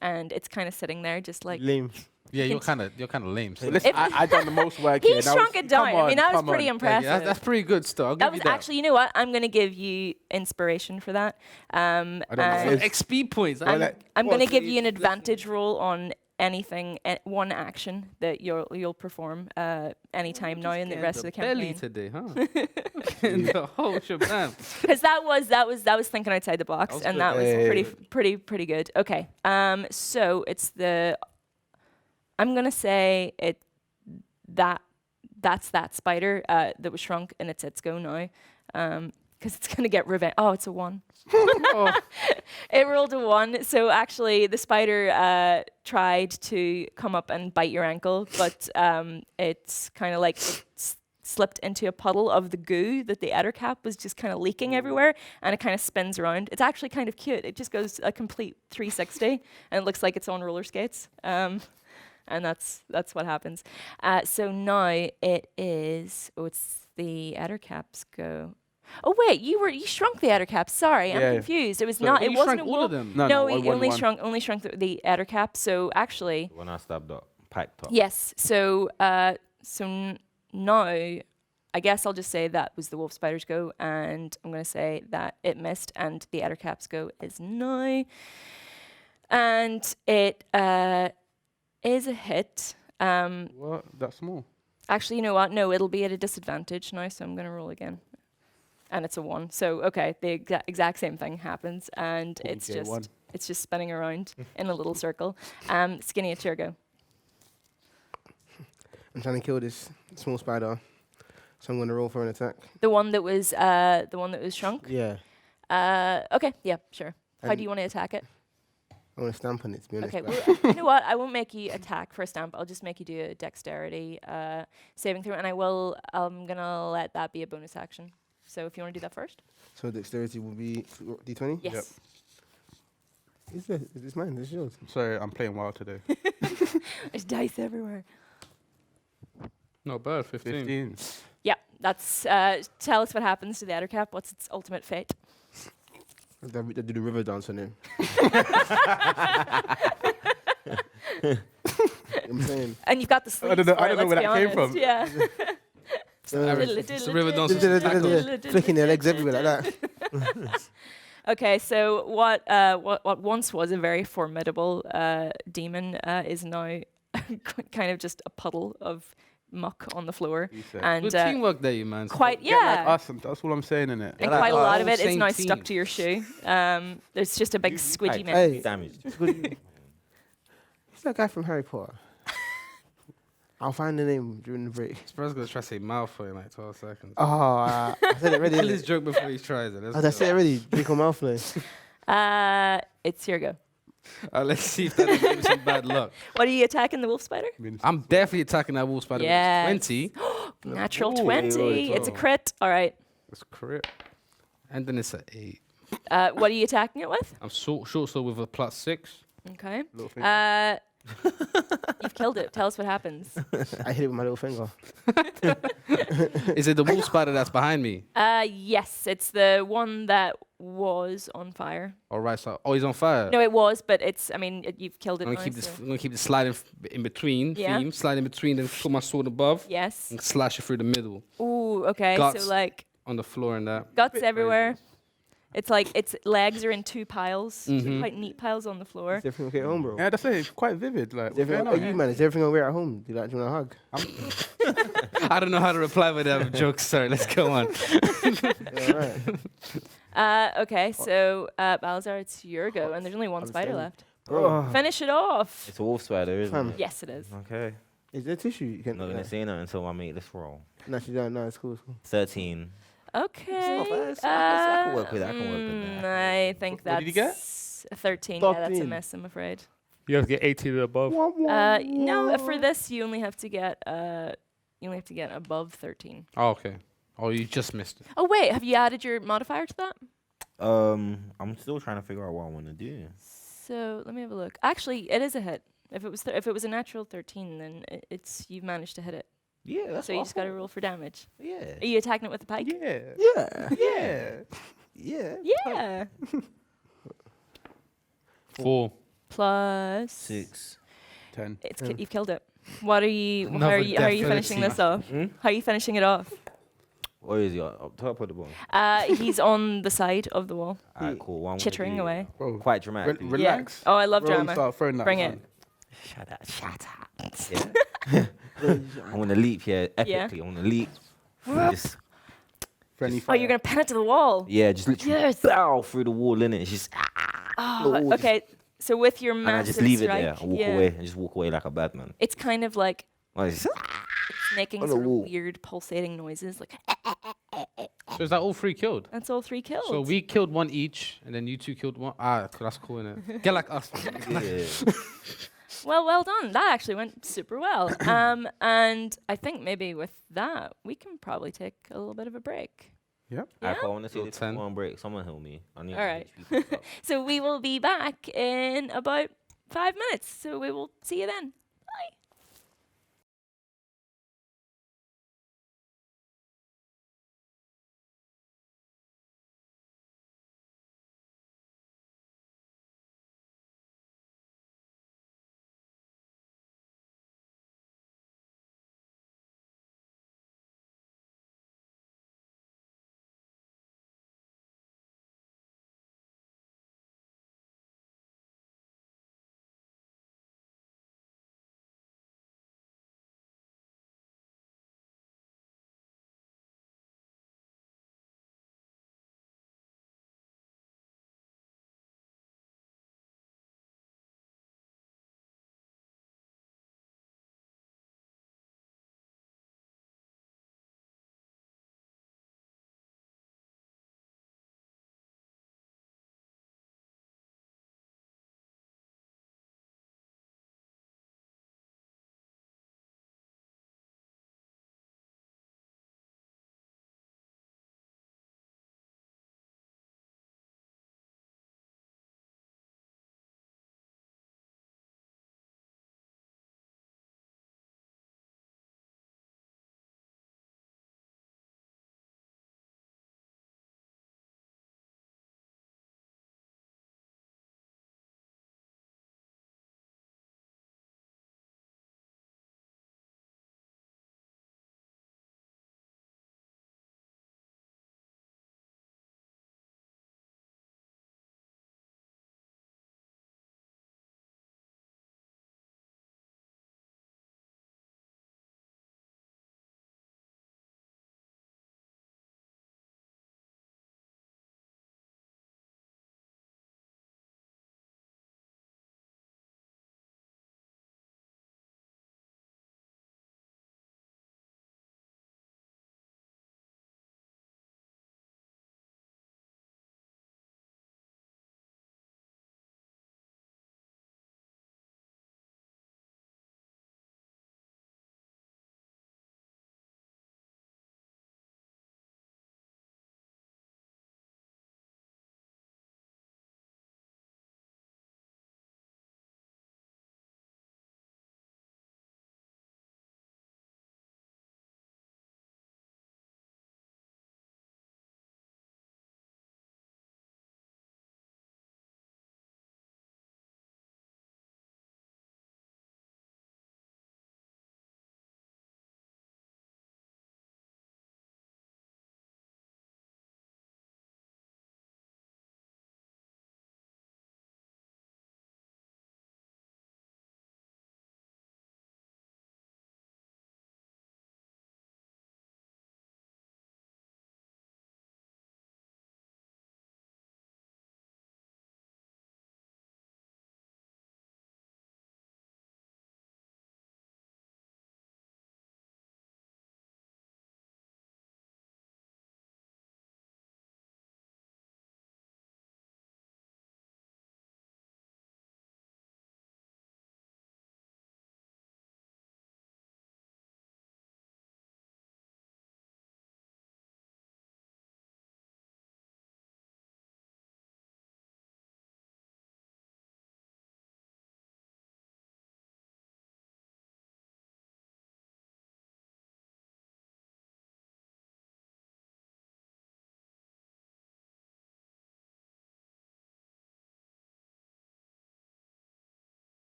and it's kind of sitting there, just like. Lame. Yeah, you're It's- kind of lame. So Listen, I done the most work here. He That shrunk was- it down. come I mean, that was come pretty on. impressive. that's pretty good stuff. I'll give That was you that. actually, you know what? I'm gonna give you inspiration for that. I don't know. and It's- XP points. I'm, like, I'm what, gonna give so you an you- advantage roll on anything, one action that you'll perform anytime now in the rest of the belly campaign. today, huh? In the whole shebang. Because that was thinking outside the box, was and good. that was Hey. pretty good. Okay, so it's I'm gonna say that's that spider that was shrunk, and it's its go now, because it's gonna get revenge. Oh, it's a 1. Oh, It rolled a 1. So actually, the spider tried to come up and bite your ankle, but it's kind of like slipped into a puddle of the goo that the Ettercap was just kind of leaking everywhere, and it kind of spins around. It's actually kind of cute. It just goes a complete 360, and it looks like it's on roller skates. And that's what happens. So now it is. Oh, it's the Ettercap's go. Oh wait, you shrunk the Ettercap. Sorry, I'm Yeah. confused. It was so not. you It wasn't shrank a all wolf. of them. No, one, it only one. shrunk the Ettercap. So actually, When I stabbed up, packed up. yes. So now I guess I'll just say that was the wolf spider's go, and I'm going to say that it missed, and the ettercap's go is now. And it is a hit. What? That's small. Actually, you know what? No, it'll be at a disadvantage now, so I'm going to roll again. And it's a 1. So, okay, the exact same thing happens, and What, it's you get just one? it's just spinning around in a little circle. Skinny, it's your go. I'm trying to kill this small spider, so I'm going to roll for an attack. The one that was shrunk. Yeah. Okay, yeah, sure. How And do you want to attack it? I want to stamp on it, to be honest. Okay, but- well, you know what? I won't make you attack for a stamp. I'll just make you do a dexterity saving throw, and I'm gonna let that be a bonus action. So if you want to do that first. So dexterity will be D20? Yes. Is this mine? This is yours? Sorry, I'm playing wild today. There's dice everywhere. No bad. 15. 15. Yeah, that's. Tell us what happens to the ettercap. What's its ultimate fate? They do the river dance on him. I'm saying. And you've got the sleeves. don't know- for I it, don't know let's where be that came honest. from. Yeah. It's the river dance. Flicking their legs everywhere like that. Okay, so what once was a very formidable demon is now kind of just a puddle of muck on the floor, You said. and Good teamwork there, you man. quite Get like yeah. us, and that's all I'm saying, innit? And Yeah, quite a like lot of all it is same now team. stuck to your shoe. There's just a big squidgy mess. Hey. Damaged. Who's that guy from Harry Potter? I'll find the name during the break. Spurs gonna try to say Malfoy in like 12 seconds. Oh, I said it already. Kill innit? his joke before he tries it. Let's Oh, that's go. it already. Draco Malfoy. It's your go. Let's see if that gives me some bad luck. What are you attacking the wolf spider? I'm definitely attacking that wolf spider. Yes. 20. Natural Ooh, 20. It's a oh. crit. All right. That's crit. And then it's an 8. What are you attacking it with? I'm short sword with a +6. Okay. Little finger. You've killed it. Tell us what happens. I hit it with my little finger. Is it the wolf spider that's behind me? Yes, it's the one that was on fire. All right, so he's on fire. No, it was, but it's. I mean, you've killed it. I'm gonna now, keep this. so- I'm gonna keep the sliding in between. Yeah. Theme slide in between, then put my sword above Yes. and slash it through the middle Ooh. Okay. Guts. So like on the floor and that. guts everywhere. It's like its legs are in 2 piles, 2 Mhm. quite neat piles on the floor. Is everything okay at home, bro? Yeah, that's it. It's quite vivid. Like, Is everything what's okay? going You, on? man, is everything okay at home? Do you want a hug? I don't know how to reply with that joke. Sorry, let's go on. Yeah, right. Okay. So Balazar, it's your go, and there's only one spider Understand. left. Bro, Finish it off. It's a wolf spider, isn't Fam. it? Yes, it is. Okay. is there tissue? You can. I'm not gonna say nothing until I make this roll. No, she don't. No, it's cool. It's cool. 13. Okay. not bad. I can work with that. I can work with that. I think What that's did you get? a 13. Yeah, that's a 13. miss, I'm afraid. You have to get 18 and above. No, for this you only have to get above 13. Oh, okay. Oh, you just missed it. Oh wait, have you added your modifier to that? I'm still trying to figure out what I want to do. So let me have a look. Actually, it is a hit. If it was a natural 13, then you've managed to hit it. Yeah, that's So you just got to roll for damage. Yeah. Are you attacking it with a pike? Yeah. Yeah. Yeah. Yeah. Yeah. 4. Plus 6. 10. You've killed it. What are you? How Another are you finishing definitely. this off? Hmm? How are you finishing it off? Where is he? Up top or the bottom? He's on the side of the wall, Alright, cool. What I'm gonna chittering do- away. Bro, Quite dramatic. relax. Yeah. Oh, I love Bro, drama. start throwing that Bring son. it. Shut up. Shut up. Yeah. I'm gonna leap here epically. Yeah. I'm gonna leap. Just, Friendly Oh, fire. you're gonna pin it to the wall. yeah, just literally Yes. bow through the wall, innit? It's just Oh, okay. So with your and I massive just leave strike, it there and walk away and just walk away like a bad man. It's kind of like Like, it's- making On the sort of wall. weird pulsating noises. Like So is that all 3 killed? that's all 3 kills. So we killed 1 each, and then you 2 killed 1. That's cool, innit? Get like us. yeah. well done. That actually went super well. And I think maybe with that we can probably take a little bit of a break. Yep. Yeah? I want to see Little this 10. one break. Someone help me. I need All right. HP stuff. So we will be back in about 5 minutes. So we will see you then.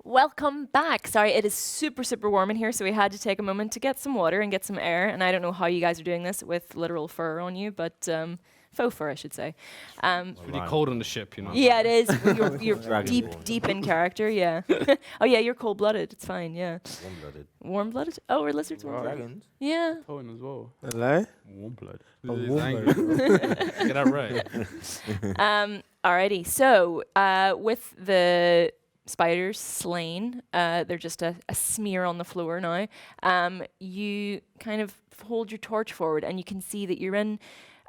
welcome back. Sorry, it is super, super warm in here, so we had to take a moment to get some water and get some air. And I don't know how you guys are doing this with literal fur on you, but faux fur, I should say. It's really cold on the ship, you know. Yeah, it is. You're Dragonborn. deep in character, yeah. Oh, yeah, you're cold-blooded. It's fine, yeah. Warm-blooded. Warm-blooded? Oh, we're lizards Wow. warm-blooded? Dragons. Yeah. Tone as well. Hello? Warm blood. He's angry, bro. Get that right. Alrighty, so with the spiders slain, they're just a smear on the floor now. You kind of hold your torch forward and you can see that you're in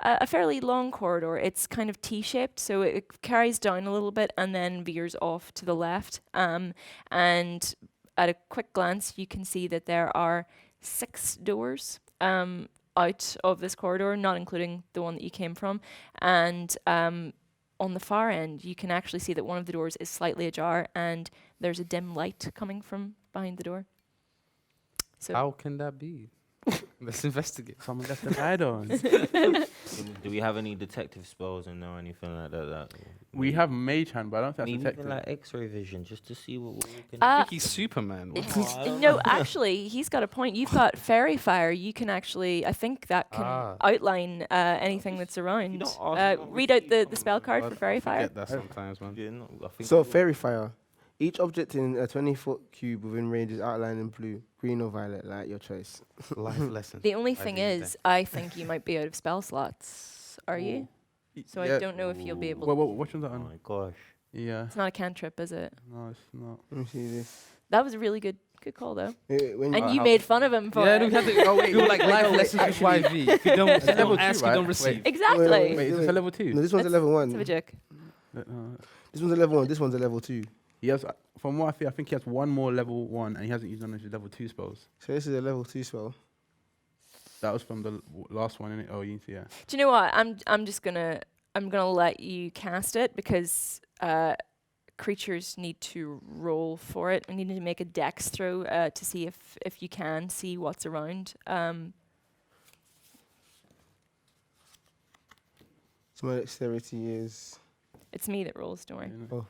a fairly long corridor. It's kind of T-shaped, so it carries down a little bit and then veers off to the left. And at a quick glance, you can see that there are 6 doors out of this corridor, not including the one that you came from. And on the far end, you can actually see that one of the doors is slightly ajar and there's a dim light coming from behind the door. So How can that be? Let's investigate. Someone left the light on. Do we have any detective spells in there or anything like that? We have mage hand, but I don't think Maybe that's even detective. like X-ray vision, just to see what we can. I think he's Superman. What? no, actually, he's got a point. You've got fairy fire. You can actually, I think that can outline anything that's around. don't ask me Read out the spell card for fairy I fire. forget that sometimes, man. Yeah, no, I think So, fairy fire. Each object in a 20-foot cube within range is outlined in blue, green or violet, like your choice. Life lesson. The only I thing agree with is, I think you might be out of spell slots. Are you? So I don't know if you'll be able to. Well, which one's that Oh on? my gosh. Yeah. It's not a cantrip, is it? No, it's not. Let me see this. That was a really good call, though. When And you how- made fun of him for Yeah, it. we had to do like life lessons with YV. If you don't level ask, two, you right? don't receive. Exactly. Wait, is this a level 2? No, this one's a level Let's have a 1. joke. This one's a level 1. This one's a level 2. He has, from what I think he has one more level 1, and he hasn't used none of his level 2 spells. So this is a level 2 spell. That was from the last one, innit? Oh, you see, yeah. Do you know what? I'm just gonna let you cast it because creatures need to roll for it. We need to make a dex throw to see if you can see what's around. So my dexterity is... It's me that rolls. Don't worry. Yeah.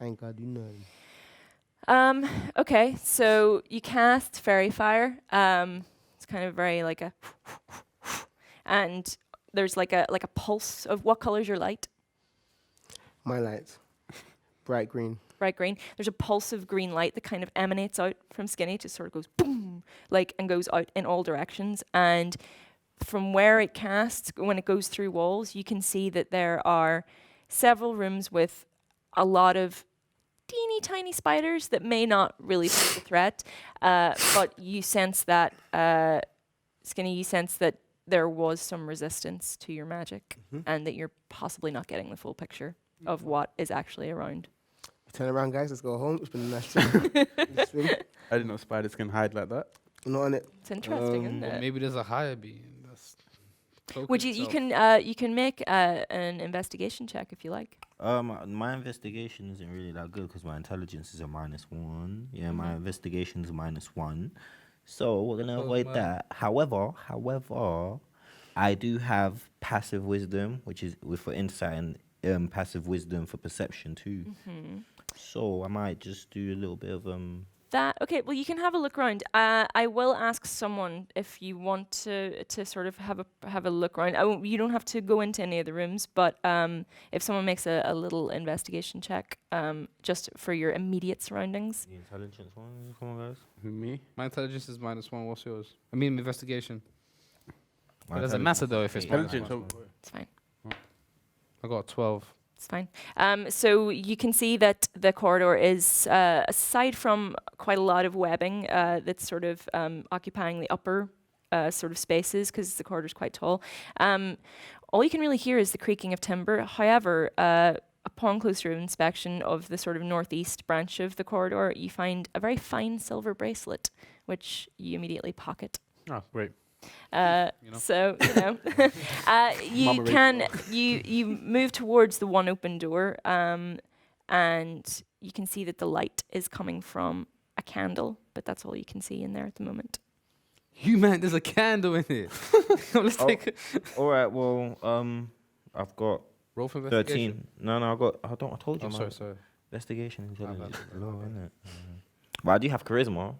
I ain't gotta do nothing. Okay, so you cast fairy fire. It's kind of very like a, and there's like a pulse of what color's your light? My light. Bright green. Bright green. There's a pulse of green light that kind of emanates out from Skinny, just sort of goes boom, like, and goes out in all directions. And from where it casts, when it goes through walls, you can see that there are several rooms with a lot of teeny tiny spiders that may not really pose a threat, but you sense that, Skinny, you sense that there was some resistance to your magic and that you're possibly not getting the full picture of what is actually around. Turn around, guys. Let's go home. It's been a nice trip. Swim. I didn't know spiders can hide like that. Not on it. It's interesting, isn't Well, it? maybe there's a higher being. That's Would you can make an investigation check if you like. My investigation isn't really that good because my intelligence is a -1. Yeah, my investigation is -1. So we're gonna avoid that. However, I do have passive wisdom, which is for insight, and passive wisdom for perception too. So I might just do a little bit of That okay? Well, you can have a look around. I will ask someone if you want to sort of have a look around. You don't have to go into any of the rooms, but if someone makes a little investigation check, just for your immediate surroundings. the intelligence one. Come on, guys. Me? My intelligence is -1. What's yours? I mean, investigation. My It doesn't intelligence matter is though if it's eight. Intelligence. -1. It's fine. I got a 12. It's fine. So you can see that the corridor is, aside from quite a lot of webbing that's sort of occupying the upper sort of spaces, because the corridor is quite tall, all you can really hear is the creaking of timber. However, upon closer inspection of the sort of northeast branch of the corridor, you find a very fine silver bracelet, which you immediately pocket. Oh, great. You know? So you can you move towards the one open door, and you can see that the light is coming from a candle, but that's all you can see in there at the moment. You man, there's a candle in here. Let's Oh. take it. All right. Well, I've got Roll for investigation. 13. No, I told you. I'm man. sorry. Investigation, intelligence, low, isn't it? But I do have charisma,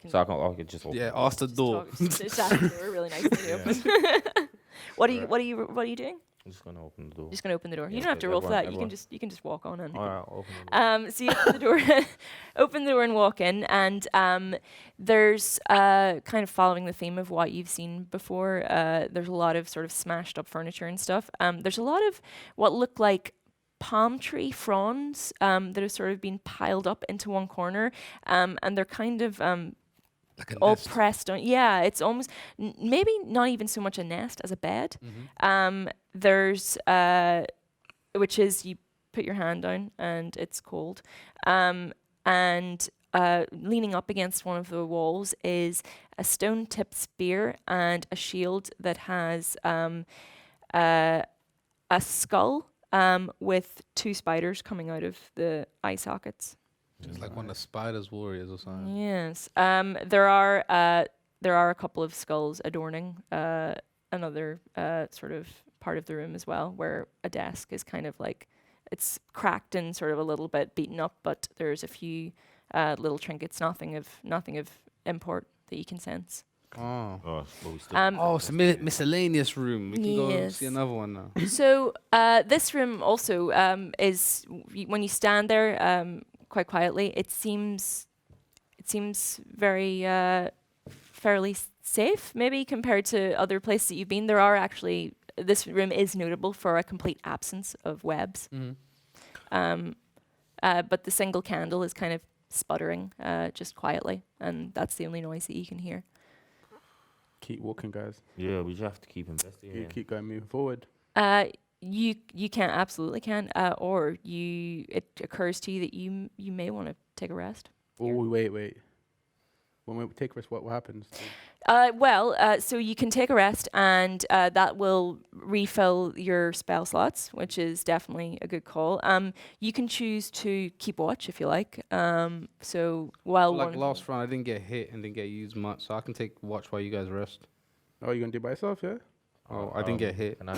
so I can just open. Yeah, it. ask the door. Just ask the door really nicely to open. What are you doing? I'm just gonna open the door. Just gonna open the door. Yeah, You don't have to roll for everyone- that. everyone. You can just walk on in. All right, I'll open the door. So you open the door, open the door and walk in, and there's kind of following the theme of what you've seen before. There's a lot of sort of smashed up furniture and stuff. There's a lot of what look like palm tree fronds that have sort of been piled up into one corner, and they're kind of Like a all nest. pressed on. Yeah, it's almost maybe not even so much a nest as a bed. Mm-hmm. There's which is you put your hand down and it's cold. And leaning up against one of the walls is a stone-tipped spear and a shield that has a skull with two spiders coming out of the eye sockets. It's like one of the spiders warriors or something. Yes. There are a couple of skulls adorning another sort of part of the room as well, where a desk is kind of like it's cracked and sort of a little bit beaten up, but there's a few little trinkets, nothing of import that you can sense. Oh. Oh, but we still. It's a miscellaneous room. We can go Yes. see another one now. So this room also is when you stand there quite quietly, it seems very fairly safe, maybe compared to other places that you've been. There are actually this room is notable for a complete absence of webs, but the single candle is kind of sputtering just quietly, and that's the only noise that you can hear. Keep walking, guys. Yeah, we just have to keep investigating. You keep going, moving forward. You can absolutely can, or it occurs to you that you may want to take a rest. Oh, wait. When we take rest, what happens? So you can take a rest, and that will refill your spell slots, which is definitely a good call. You can choose to keep watch if you like. So while Like last round, I didn't get hit and didn't get used much, so I can take watch while you guys rest. Oh, you're gonna do it by yourself, yeah? Oh, I didn't get hit. Can I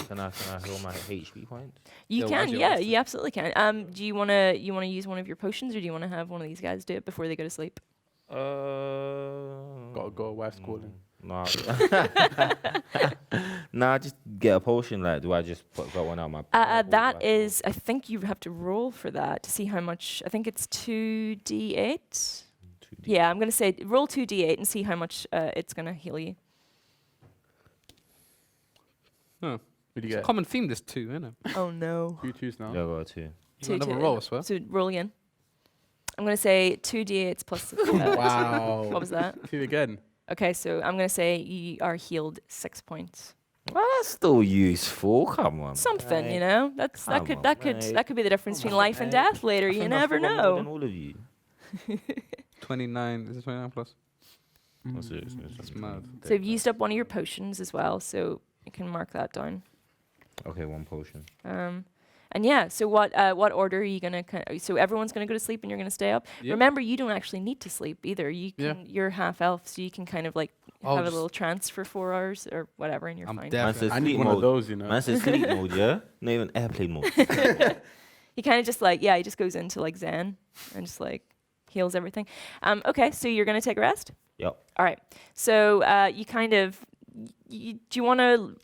heal my HP points? you Yeah, can, why'd you yeah, ask you absolutely can. Do you wanna use one of your potions, or do you wanna have one of these guys do it before they go to sleep? Gotta go, wife's calling. Nah. Nah, just get a potion. Like, do I just got one out of my? That is, I think you have to roll for that to see how much. I think it's 2d8. Yeah, I'm gonna say roll 2d8 and see how much it's gonna heal you. Huh. What do you It's a get? common theme, this too, isn't it? Oh no. You choose now. Yeah, I got two. You Two, got another two. roll, I swear. So roll again. I'm gonna say 2d8s plus. Wow. What was that? 2 again. Okay, so I'm gonna say you are healed 6 points. Well, that's still useful. Come on. Something, mate. you know. That Come could on, that mate. could be the difference Come between on, life and mate. death later. I You think I've never still got more than know. all of you. 29. Is it 29 plus? That's it. That's mad. So you've used up one of your potions as well, so you can mark that down. Okay, one potion. And yeah, so what order are you gonna? So everyone's gonna go to sleep, and you're gonna stay up. Yep. Remember, you don't actually need to sleep either. You Yeah. can. You're half elf, so you can kind of like I'll have a just- little trance for 4 hours or whatever, and you're I'm fine. Man definitely. says I need sleep one of mode. those, you know. Man says sleep mode, yeah? Not even airplane mode. He kind of just like he just goes into like Zen and just like heals everything. Okay, so you're gonna take a rest. Yep. All right. So you kind of do you want to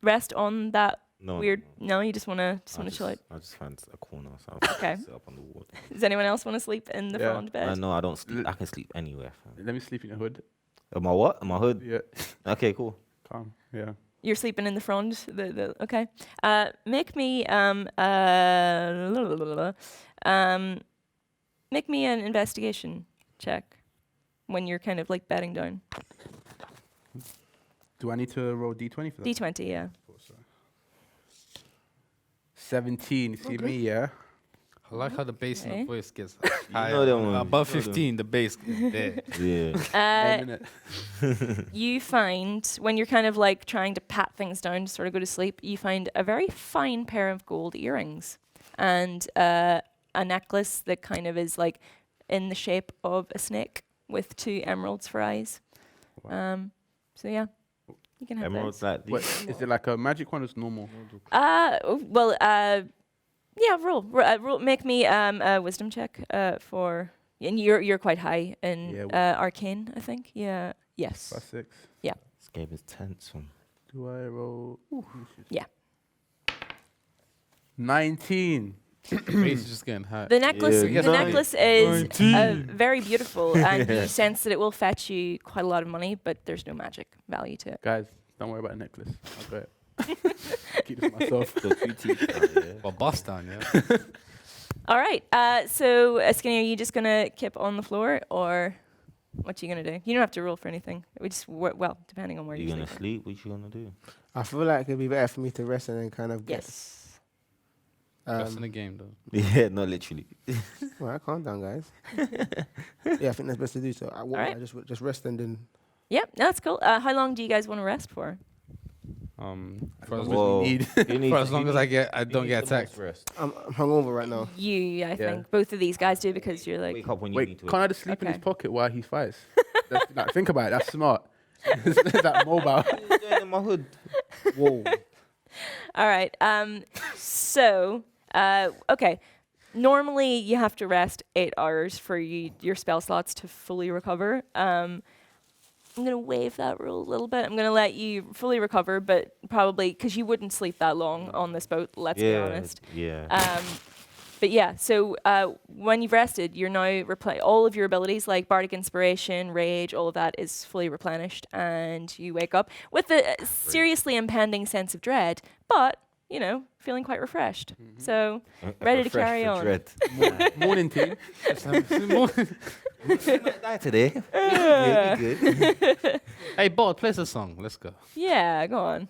rest on that No. weird? No, you just want to I chill out. I just find a corner. So Okay. Sit up on the wall. Does anyone else want to sleep in the Yeah. front bed? No, I don't sleep. I can sleep anywhere. Fam. Let me sleep in your hood. Am I what? Am I hood? Yeah. Okay, cool. Calm. Yeah. You're sleeping in the front. Okay. Make me make me an investigation check when you're kind of like bedding down. Do I need to roll D20 for that? D20, yeah. 17. You see me, yeah? I like how the bass in Okay. the voice gets know higher. them ones. Above You know them. 15, the bass gets there. Yeah. You find when you're kind of like trying to pat things down to sort of go to sleep, you find a very fine pair of gold earrings and a necklace that kind of is like in the shape of a snake with 2 emeralds for eyes. So yeah, you can have Emeralds those. like What, these. is it like a magic one or is it normal? Yeah, roll. Make me a wisdom check for. And you're quite high in Yeah, arcane, I think. Yeah. Yes. +6. This game is tense. One. Do I roll? Yeah. 19. Face is just getting hurt. The necklace. Yeah, the nice. necklace is very beautiful, and you sense that it will fetch you quite a lot of money, but there's no magic value to it. Guys, don't worry about the necklace. I'll go. Keep this to myself. So 2 teeth now, yeah. Well, bust down, yeah. All right. So, Skinny, are you just gonna kip on the floor, or what you gonna do? You don't have to roll for anything. We just well, depending on where You you're gonna sleeping. sleep? What you gonna do? I feel like it'd be better for me to rest and then kind of get. Yes. Best in the game, though. Yeah, no, literally. All right, calm down, guys. Yeah, I think that's best to do. So I Alright. just rest and then. Yep, that's cool. How long do you guys want to rest for? For as, Whoa. need. for as long as I don't get attacked. Rest. I'm hungover right now. I think both of these guys do because you're like. Wake up when you Wait, need to. can't I just sleep in his Okay. pocket while he fights? Like, think about it. That's smart. That mobile. What are you doing in my hood? Whoa. All right. So, okay. Normally, you have to rest 8 hours for your spell slots to fully recover. I'm going to waive that rule a little bit. I'm going to let you fully recover, but probably because you wouldn't sleep that long on this boat, let's be honest. Yeah. But yeah, so when you've rested, you're now all of your abilities like Bardic Inspiration, Rage, all of that is fully replenished, and you wake up with a seriously impending sense of dread, but, feeling quite refreshed. So, ready to carry on. Morning team. Die today. Yeah, we good. Hey, Bot, play us a song. Let's go. Yeah, go on.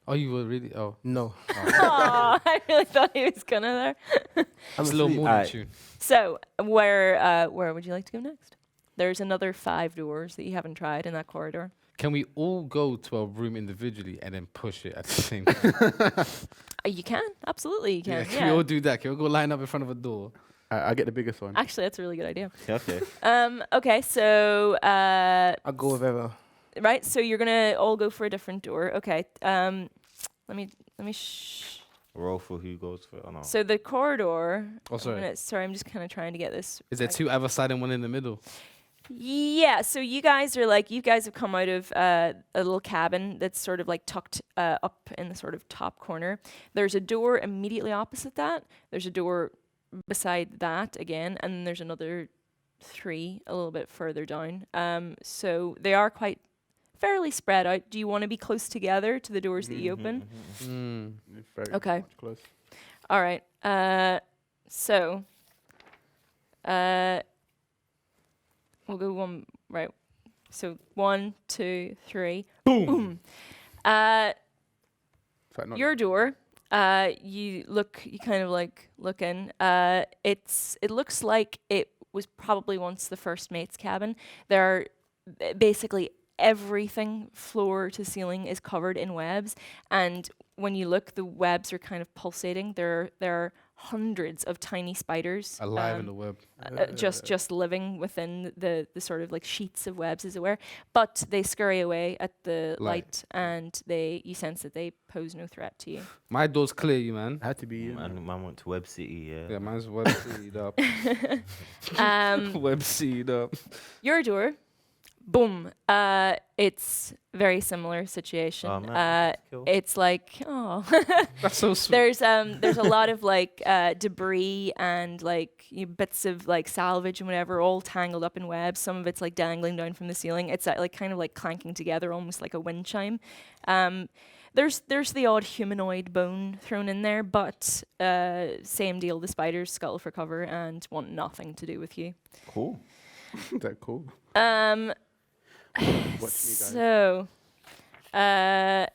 Oh, you were really? Oh, No. Aw, I really thought he was gonna there. I'm it's a little asleep. morning Alright. tune. So, where would you like to go next? There's another 5 doors that you haven't tried in that corridor. Can we all go to a room individually and then push it at the same time? You can, absolutely, you can. Can we all do that? Can we go line up in front of a door? I get the biggest one. Actually, that's a really good idea. Okay. Okay, so I'll go with Eva. right, so you're gonna all go for a different door. Okay. Let me Roll for who goes for. Oh, no. So the corridor. Oh, sorry. Sorry, I'm just kind of trying to get this. Is there right. 2 either side and 1 in the middle? Yeah, so you guys have come out of a little cabin that's sort of like tucked up in the sort of top corner. There's a door immediately opposite that. There's a door beside that again, and then there's another 3 a little bit further down. So they are quite fairly spread out. Do you want to be close together to the doors that you open? Very Okay. much close. All right. So we'll go one right. So 1, 2, 3. Boom. Fact, not Your door. You kind of like look in. It looks like it was probably once the first mate's cabin. There are basically everything, floor to ceiling, is covered in webs, and when you look, the webs are kind of pulsating. There are hundreds of tiny spiders Alive in the web. just living within the sort of like sheets of webs, as it were. But they scurry away at the light, and you sense that they pose no threat to you. My door's clear, you man. had to be. Man went to Web City, yeah. Yeah, mine's web seed up. Web seed up. Your door, boom. It's very similar situation. Oh, man, cool. It's like That's so sweet. there's a lot of like debris and like bits of like salvage and whatever, all tangled up in webs. Some of it's like dangling down from the ceiling. It's like kind of like clanking together, almost like a wind chime. There's the odd humanoid bone thrown in there, but same deal. The spiders scuttle for cover and want nothing to do with you. Cool. That cool. Watch me, guys. So, The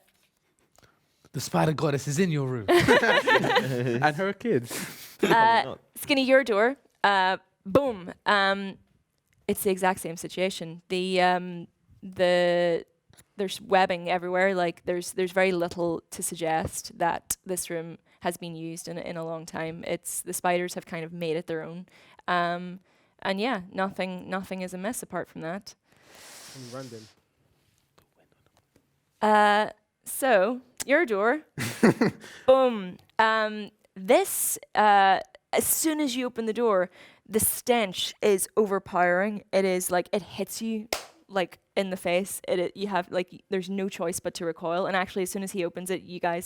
spider goddess is in your room. And her kids. not. Skinny, your door. Boom. It's the exact same situation. There's webbing everywhere. Like there's very little to suggest that this room has been used in a long time. The spiders have kind of made it their own. And yeah, nothing is amiss apart from that. Random. So your door, boom. this, as soon as you open the door, the stench is overpowering. It is like it hits you like in the face. You have like there's no choice but to recoil. And actually, as soon as he opens it, you can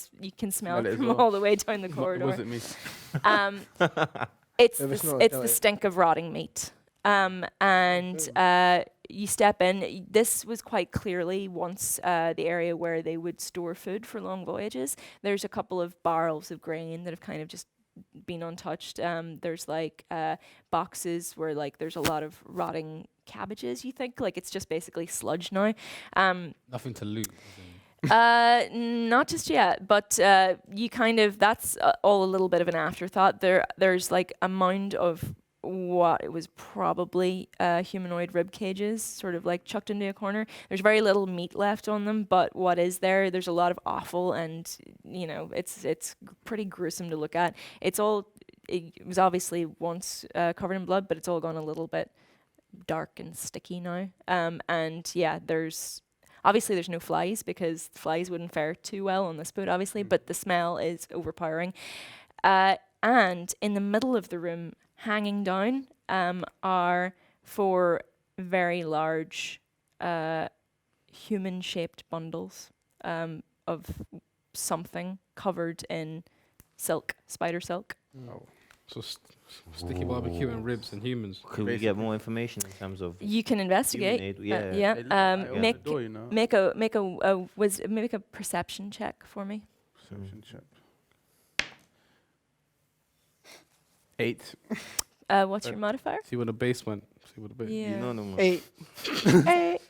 smell Smell it it as from well. all the way down the It corridor. wasn't me. It's If it's not, it's tell the it. stink of rotting meat. You step in. This was quite clearly once the area where they would store food for long voyages. There's a couple of barrels of grain that have kind of just been untouched. There's like boxes where like there's a lot of rotting cabbages. You think like it's just basically sludge now. Nothing to loot. Not just yet, but you kind of that's all a little bit of an afterthought. There's like a mound of what it was probably humanoid rib cages, sort of like chucked into a corner. There's very little meat left on them, but what is there's a lot of offal, and it's pretty gruesome to look at. It was obviously once covered in blood, but it's all gone a little bit dark and sticky now. And yeah, there's no flies because flies wouldn't fare too well on this boat, obviously, but the smell is overpowering. And in the middle of the room, hanging down, are 4 very large human-shaped bundles of something covered in silk, spider silk. Oh. So sticky barbecue and ribs and humans. Could we get more information in terms of You can investigate. humanoid? Yeah. Hey, look, I opened Make the door, you know. make a perception check for me. Perception check. 8. What's your modifier? See where the base went. See where the base. Yeah. You know no more. 8.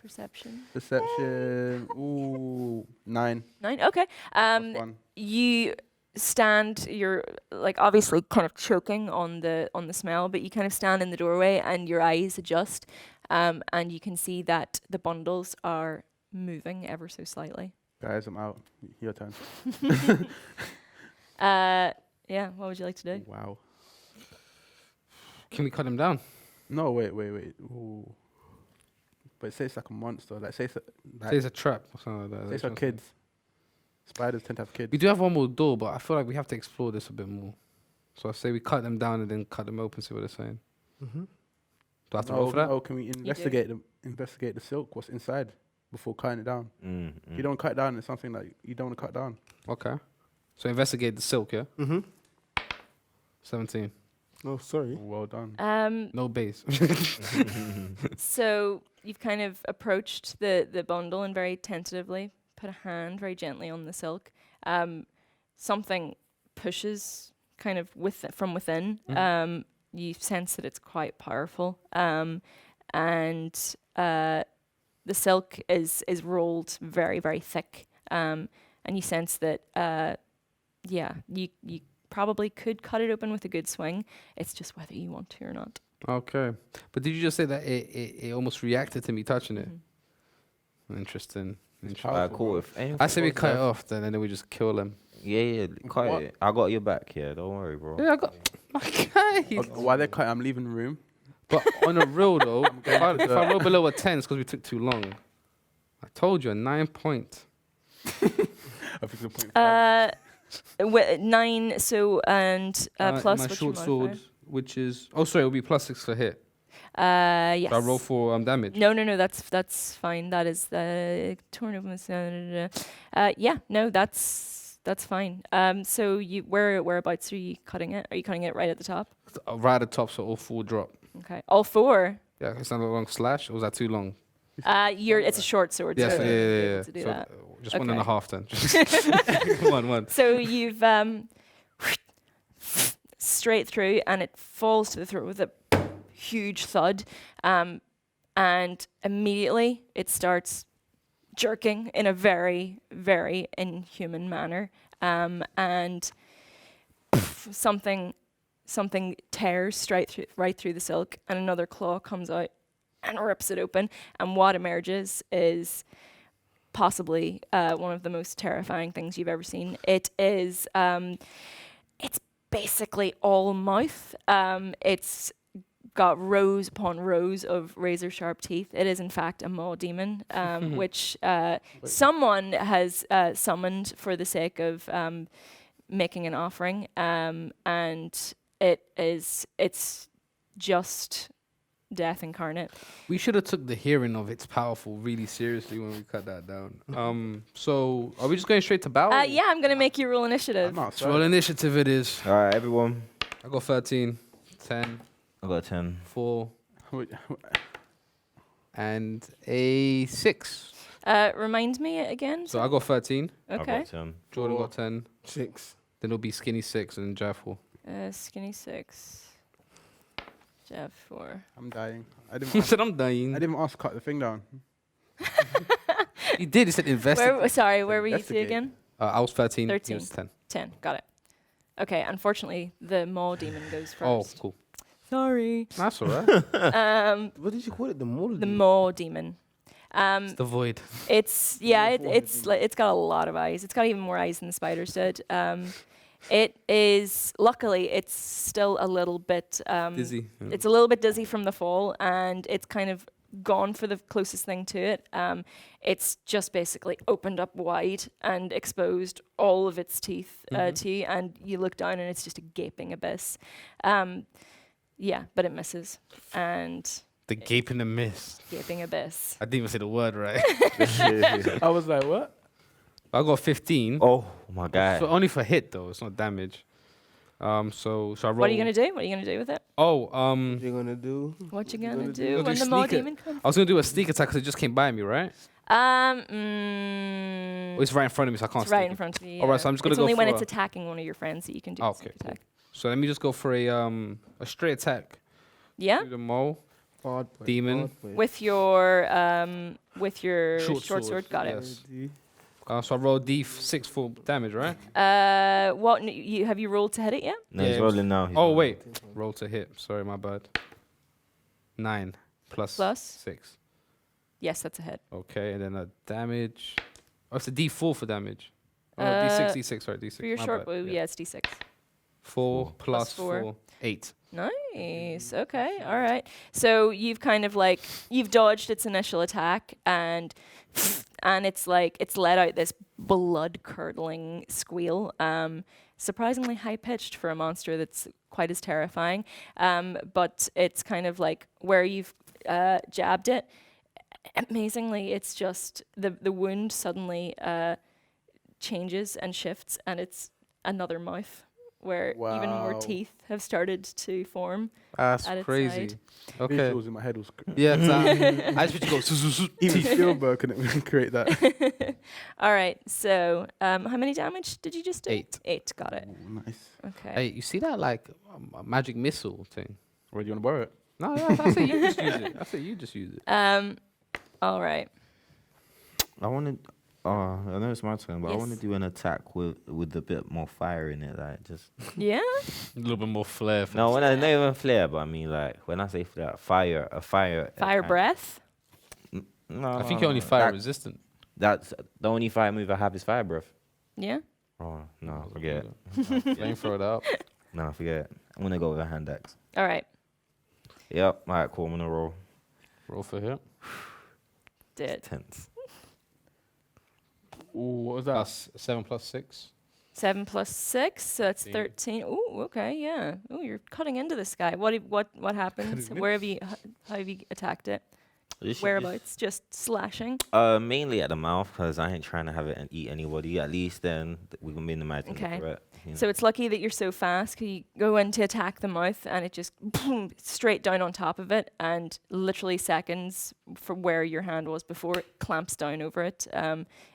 Perception. Perception. Ooh, 9. 9. Okay. Plus 1. You stand. You're like obviously kind of choking on the smell, but you kind of stand in the doorway and your eyes adjust, and you can see that the bundles are moving ever so slightly. Guys, I'm out. Your turn. Yeah. What would you like to do? Wow. Can we cut him down? No, wait. Ooh. But say it's like a monster. Like say it's Say it's a trap or something like that. say it's like kids. Spiders tend to have kids. We do have one more door, but I feel like we have to explore this a bit more. So I say we cut them down and then cut them open, see what they're saying. Mm-hmm. Do I have to roll for that? Oh, can we investigate the silk? What's inside before cutting it down? If you don't cut it down, it's something that you don't want to cut down. Okay. So investigate the silk, yeah? Mm-hmm. 17. Oh, sorry. Well done. No base. So you've kind of approached the bundle and very tentatively put a hand very gently on the silk. Something pushes kind of from within. You sense that it's quite powerful. And the silk is rolled very, very thick. And you sense that, you probably could cut it open with a good swing. It's just whether you want to or not. Okay. But did you just say that it almost reacted to me touching it? Interesting. Alright, cool. If I say we anything cut it goes off then, and then we just kill them. Yeah, cut What? it. I got your back, yeah. Don't worry, bro. Yeah, I got. Okay. While they're cutting, I'm leaving the room. But on a real though, if I roll below a 10, it's because we took too long. I told you, a 9 point. I think the point 9, so, and plus my what's your short modifier? sword, which is sorry, it'll be +6 for hit. Yes. So I roll for damage. No, that's fine. That is the torn open. Yeah, no, that's fine. So whereabouts are you cutting it? Are you cutting it right at the top? Right at the top, so all 4 drop. Okay, all 4. Yeah, it's not a long slash. Or was that too long? It's a short sword. Yes, so yeah, you'll be yeah, able yeah. to do So that. just 1 and a Okay. half then. one. So you've straight through, and it falls to the throat with a huge thud, and immediately it starts jerking in a very, very inhuman manner, and something tears right through the silk, and another claw comes out and rips it open, and what emerges is possibly one of the most terrifying things you've ever seen. It is, it's basically all mouth. It's got rows upon rows of razor sharp teeth. It is in fact a maw demon, which someone has summoned for the sake of making an offering, and it's just death incarnate. We should have took the hearing of it's powerful really seriously when we cut that down. So are we just going straight to battle? Yeah, I'm gonna make you roll initiative. I'm not Let's roll initiative it is. All right, everyone. I got 13, 10, I got 10. 4, and a 6. Remind me again. So I got 13. I Okay. got 10. Jordan got 10. 6. Then it'll be Skinny 6 and Jav 4. Skinny 6. Jeff 4. I'm dying. I I didn't. said I'm I dying. didn't ask to cut the thing down. He did. He said investigate. Where were you two Investigate. again? I was 13. 13. He was 10. 10. Got it. Okay. Unfortunately, the maw demon goes Oh, first. cool. Sorry. That's all right. What did you call it? The mole? The maw demon. It's the void. It's it's got a lot of eyes. It's got even more eyes than the spiders did. It is luckily it's still a little bit Dizzy. Yeah. It's a little bit dizzy from the fall, and it's kind of gone for the closest thing to it. It's just basically opened up wide and exposed all of its teeth to you, and you look down and it's just a gaping abyss. Yeah, but it misses, and The gaping the mist. gaping abyss. I didn't even say the word right. I was like, what? I got 15. Oh my god. So only for hit though. It's not damage. So I roll. What are you gonna do? What are you gonna do with it? Oh, What you gonna do? What you Gonna gonna do- do Gonna when do the maw sneak it. demon comes? I was gonna do a sneak attack because it just came by me, right? It's right in front of me, so I can't. It's right sneak in it. front of you. Alright, so I'm just gonna it's go only when for it's a- attacking one of your friends that you can do Oh, a sneak okay, cool. attack. So let me just go for a straight attack. Yeah, To the mole. Bad boy, Demon. bad boy. with your short sword. Got it. Yes. So I roll D6 for damage, right? What you have you rolled to hit it yet? No, Yeah, he's it was- rolling now. He's Oh rolling. wait, roll to hit. Sorry, my bad. 9 plus Plus? 6. Yes, that's a hit. Okay, and then a damage. Oh, it's a D4 for damage. Oh, no, Uh, D6, D6. Sorry, D6. For your my short bad, bow, yeah, it's d6. 4 plus 4. 4, 8. Nice. Okay. All right. So you've kind of like you've dodged its initial attack, and it's like it's let out this blood curdling squeal. Surprisingly high pitched for a monster that's quite as terrifying. But it's kind of like where you've jabbed it. Amazingly, it's just the wound suddenly changes and shifts, and it's another mouth where even more Wow. teeth have started to form. That's At its crazy. side. Okay. Visuals in my head was. Yeah, exactly. I just want you to go. Even Spielberg couldn't create that. All right, so how many damage did you just do? 8. 8, got it. Ooh, nice. Okay. Hey, you see that like magic missile thing? Where do you want to borrow it? No, I say you just use it. I say you just use it. All right. I want to. I know it's my turn, but I want to Yes. do an attack with a bit more fire in it, like just. Yeah. A little bit more flair. For No, the when I not even flare, but I mean like when I say flare, fire, a fire. Fire attack. breath. No, I think you're only fire that- resistant. That's the only fire move I have is fire breath. Yeah. Oh no, forget it. Flamethrower it up. No, forget it. I'm gonna go with a hand axe. All right. Yep. All right, cool. I'm gonna roll. Roll for hit. Did Tense. Ooh, what was that? Plus 7 plus 6. 7 plus 6, so that's 13. 13. Ooh, okay, yeah. Ooh, you're cutting into this guy. What happens? Cutting Where have you how have you attacked it? This should Whereabouts? Just slashing. Mainly at the mouth, because I ain't trying to have it and eat anybody. At least then we can minimize the Okay. threat. You know? So it's lucky that you're so fast. 'Cause you go in to attack the mouth, and it just boom, straight down on top of it, and literally seconds from where your hand was before, it clamps down over it.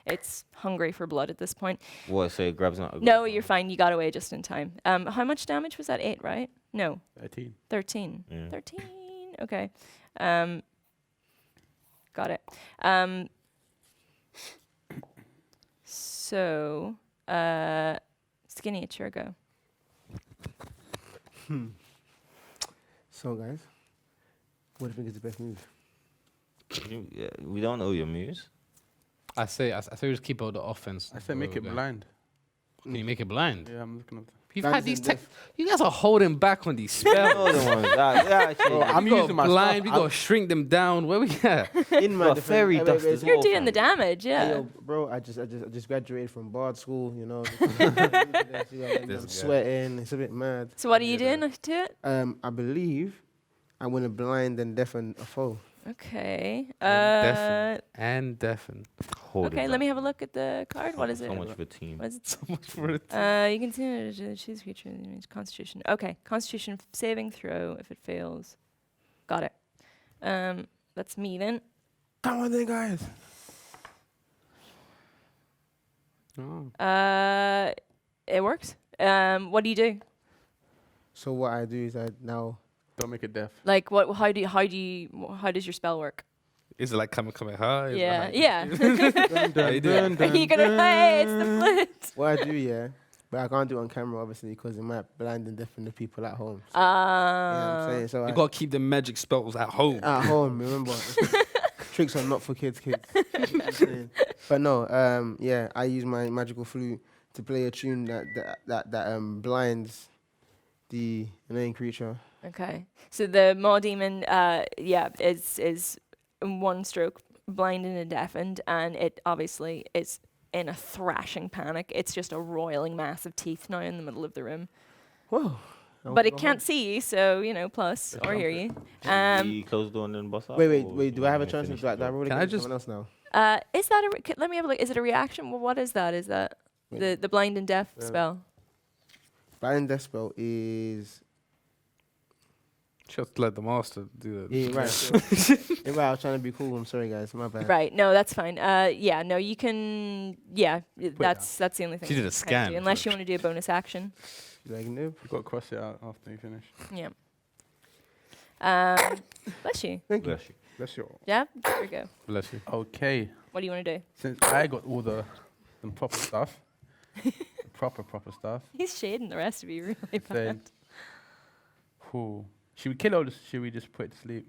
It's hungry for blood at this point. What? So it grabs not. No, you're fine. You got away just in time. How much damage was that? 8, right? No, 13. 13. Yeah. 13. Okay. Got it. So, Skinny, it's your go. So guys, what do you think is the best move? Yeah, we don't know your moves. I say we just keep out the offense. I said make it blind. Can you make it blind? Yeah, I'm looking at. You've That had is these in tech. depth. You guys are holding back on these spells. All the ones. Actually, Bro, I'm We got using my blind. stuff. We got to shrink them down. Where we at? In my got defense, fairy wait, dust wait, as wait. You're well, doing the fam. damage, yeah. Hey, yo, bro, I just graduated from Bard school, you know. This I'm guy. sweating. It's a bit mad. So what are you doing to it? I believe I'm gonna blind and deafen a foe. Okay. And deafen. Hold Okay, it let me back. have a look at the card. What is it? So much for team. What is it? So much for it. You can choose feature. Constitution. Okay, Constitution saving throw. If it fails, got it. That's me then. Come on then, guys. Oh. It works. What do you do? So what I do is I now Don't make it deaf. Like what? How does your spell work? Is it like Kamehameha? Is it Yeah, like- yeah. How you doing? Are you gonna? Hey, it's the flute. what I do, yeah, but I can't do it on camera obviously because it might blind and deafen the people at home. So, you know what I'm saying? So You gotta keep the magic spells at home. at home, remember, tricks are not for kids. You know what I'm saying? But no, yeah, I use my magical flute to play a tune that blinds the annoying creature. Okay. So the Maw Demon, is in one stroke blinded and deafened, and it obviously is in a thrashing panic. It's just a roiling mass of teeth now in the middle of the room. Whoa. But it can't see you, so, plus, or hear you. You close the door and then boss up. Wait. Do I have a chance to like that? Can I just- someone else now? Is that let me have a look. Is it a reaction? Well, what is that? Is that the blind and deaf spell? Blind death spell is Just let the master do it. yeah, right. Yeah, right. I was trying to be cool. I'm sorry, guys. My bad. Right. No, that's fine. No, you can. Yeah, that's the only thing. She did a you can scan, do, unless so- you want to do a bonus action. Like no. You got to cross it out after you finish. Yeah. Bless you. Thank you. Bless you. That's your. Yeah. There we go. Bless you. Okay. What do you want to do? Since I got all the proper stuff, the proper stuff, He's shading the rest of you really bad. then, whew, should we kill it or should we just put it to sleep?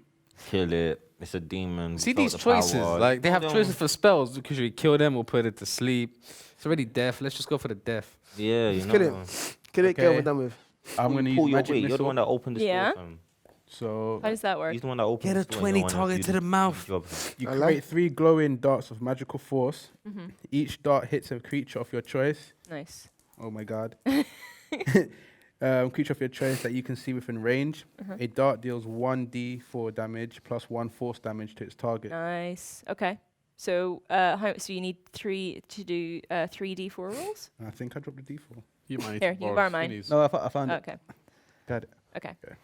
Kill it. It's a demon. See without these the choices, power. like they have choices for spells. Because we kill them or put it to sleep. It's already deaf. Let's just go for the deaf. Yeah, you Just know. kill it. Kill it. Get Okay. over done with. I'm going to Pull use your magic weight. You're the missile. one that opened the Yeah. store. So How does that work? He's the one that opened Get the a store. 20 target to the mouth. you I create like- 3 glowing darts of magical force. Mm-hmm. Each dart hits a creature of your choice. Nice. Oh my god. Creature of your choice that you can see within range. Uh-huh. A dart deals 1d4 damage plus 1 force damage to its target. Nice. Okay. So, so you need 3 to do 3d4 rolls. I think I dropped a d4. You might Here, you borrow mine. No, I found it. Okay. Got it. Okay. Okay.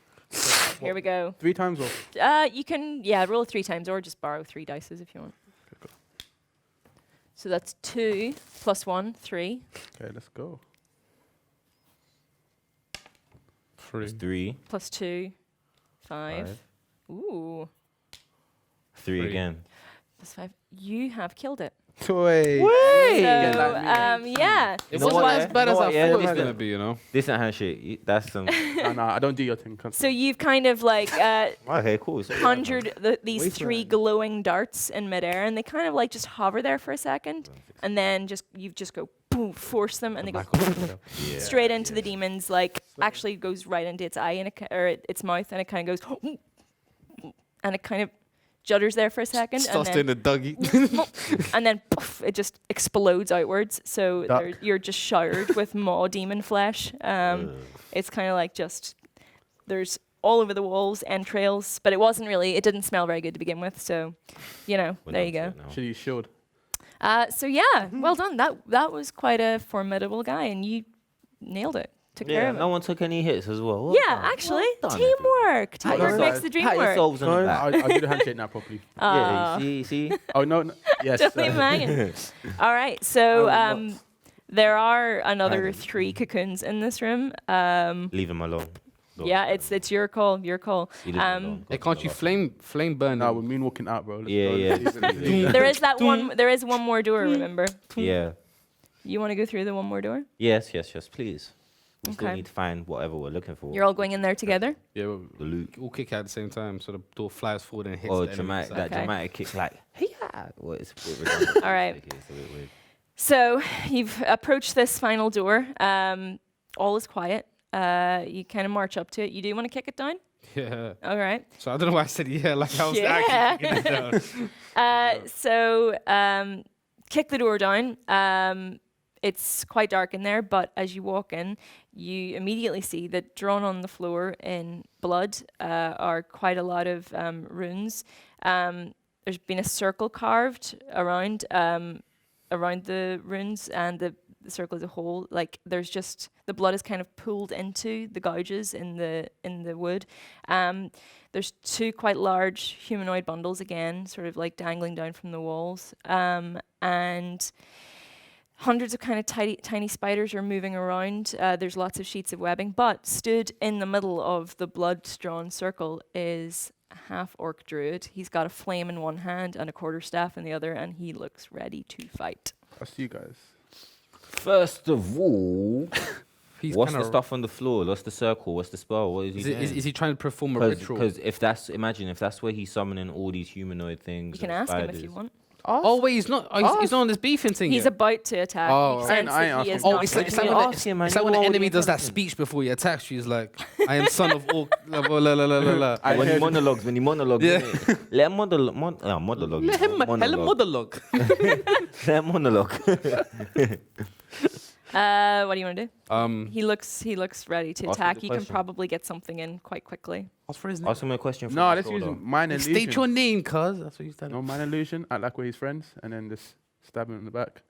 Here we go. 3 times or? You can roll 3 times or just borrow 3 dices if you want. Cool. So that's 2 plus 1, 3. Okay, let's go. Free. 3. Plus 2, 5. Ooh. 3 Three. again. Plus 5. You have killed it. Toy. So, Yeah, yeah. It You know wasn't what, as yeah? bad You know as what, I yeah, thought it was listen. going to be, you know? Decent handshake. That's some. No, I don't do your thing. So you've kind of like Okay, cool. It's all right, man. conjured these 3 Wasteland. glowing darts in midair, and they kind of like just hover there for a second, and then you just go boom, force them, and they go Yeah, straight into yeah. the demon's like actually goes right into its eye and its mouth, and it kind of goes and it kind of judders there for a second, Tossed in and the Dougie. then, and then poof, it just explodes outwards. So Duck. you're just showered with maw demon flesh. It's kind of like just there's all over the walls entrails, but it didn't smell very good to begin with. So, We're there you done go. to it now. Should you shield? So yeah, well done. That was quite a formidable guy, and you nailed it. Took care Yeah, of him. no one took any hits as well. Well Yeah, done. actually, Well done, everyone. teamwork. Pat Teamwork yourself- makes the dream Pat work. yourselves on the back. I'll do the handshake now properly. Yeah, see. Oh, no. Yes. Don't leave him hanging. All right, so I will not. there are another Hang on. 3 cocoons in this room. Leave him alone. Go. Yeah, it's your call. Your call. You leave him alone. Hey, can't you flame burn No, them? we're moonwalking out, bro. Let's Yeah, go. yeah. There is that one. There is one more door. Remember, Yeah. you want to go through the one more door? Yes, please. We still Okay. need to find whatever we're looking for. You're all going in there together. Yeah, the loot. we'll kick out at the same time, so the door flies forward and hits Or the enemy dramatic, side. that Okay. dramatic kick, like, hey, yeah. Well, it's a bit redundant. All right. It's a bit weird. So you've approached this final door. all is quiet. You kind of march up to it. You do want to kick it down? Yeah. All right. So I don't know why I said yeah, like I was Yeah. actually kicking it down. Kick the door down. It's quite dark in there, but as you walk in, you immediately see that drawn on the floor in blood are quite a lot of runes. There's been a circle carved around the runes, and the circle as a whole. Like there's just the blood is kind of pooled into the gouges in the wood. There's two quite large humanoid bundles again, sort of like dangling down from the walls, and hundreds of kind of tiny spiders are moving around. There's lots of sheets of webbing, but stood in the middle of the blood-drawn circle is a half-orc druid. He's got a flame in one hand and a quarterstaff in the other, and he looks ready to fight. I'll see you guys. First of all, He's what's the kinda- stuff on the floor? What's the circle? What's the spell? What is he Is, doing? is he trying to perform a ritual? Because if that's where he's summoning all these humanoid things. You can and ask him if spiders. you want. Oh wait, he's not. He's not on this beefing thing. He's yet. about to attack. Oh, You I sense ain't that he asking. is Oh, not it's going like, to it's like do when, it. the, Ask him, man. it's like You when the know what enemy he does that intelligent. speech before he attacks you. He's like, I am son of all. La, la, la, la, la, la. I When he heard- monologues, Yeah. innit? Let him monologue. Let him monologue. Let him monologue. What do you want to do? He looks ready to Ask him attack. the You can question. probably get something in quite quickly. What's for his name? Ask him a question. from No, my let's use shoulder. mine illusion. State your name, cuz. That's what he's telling No, mine illusion. Act like we're his friends, and then just stab him in the back.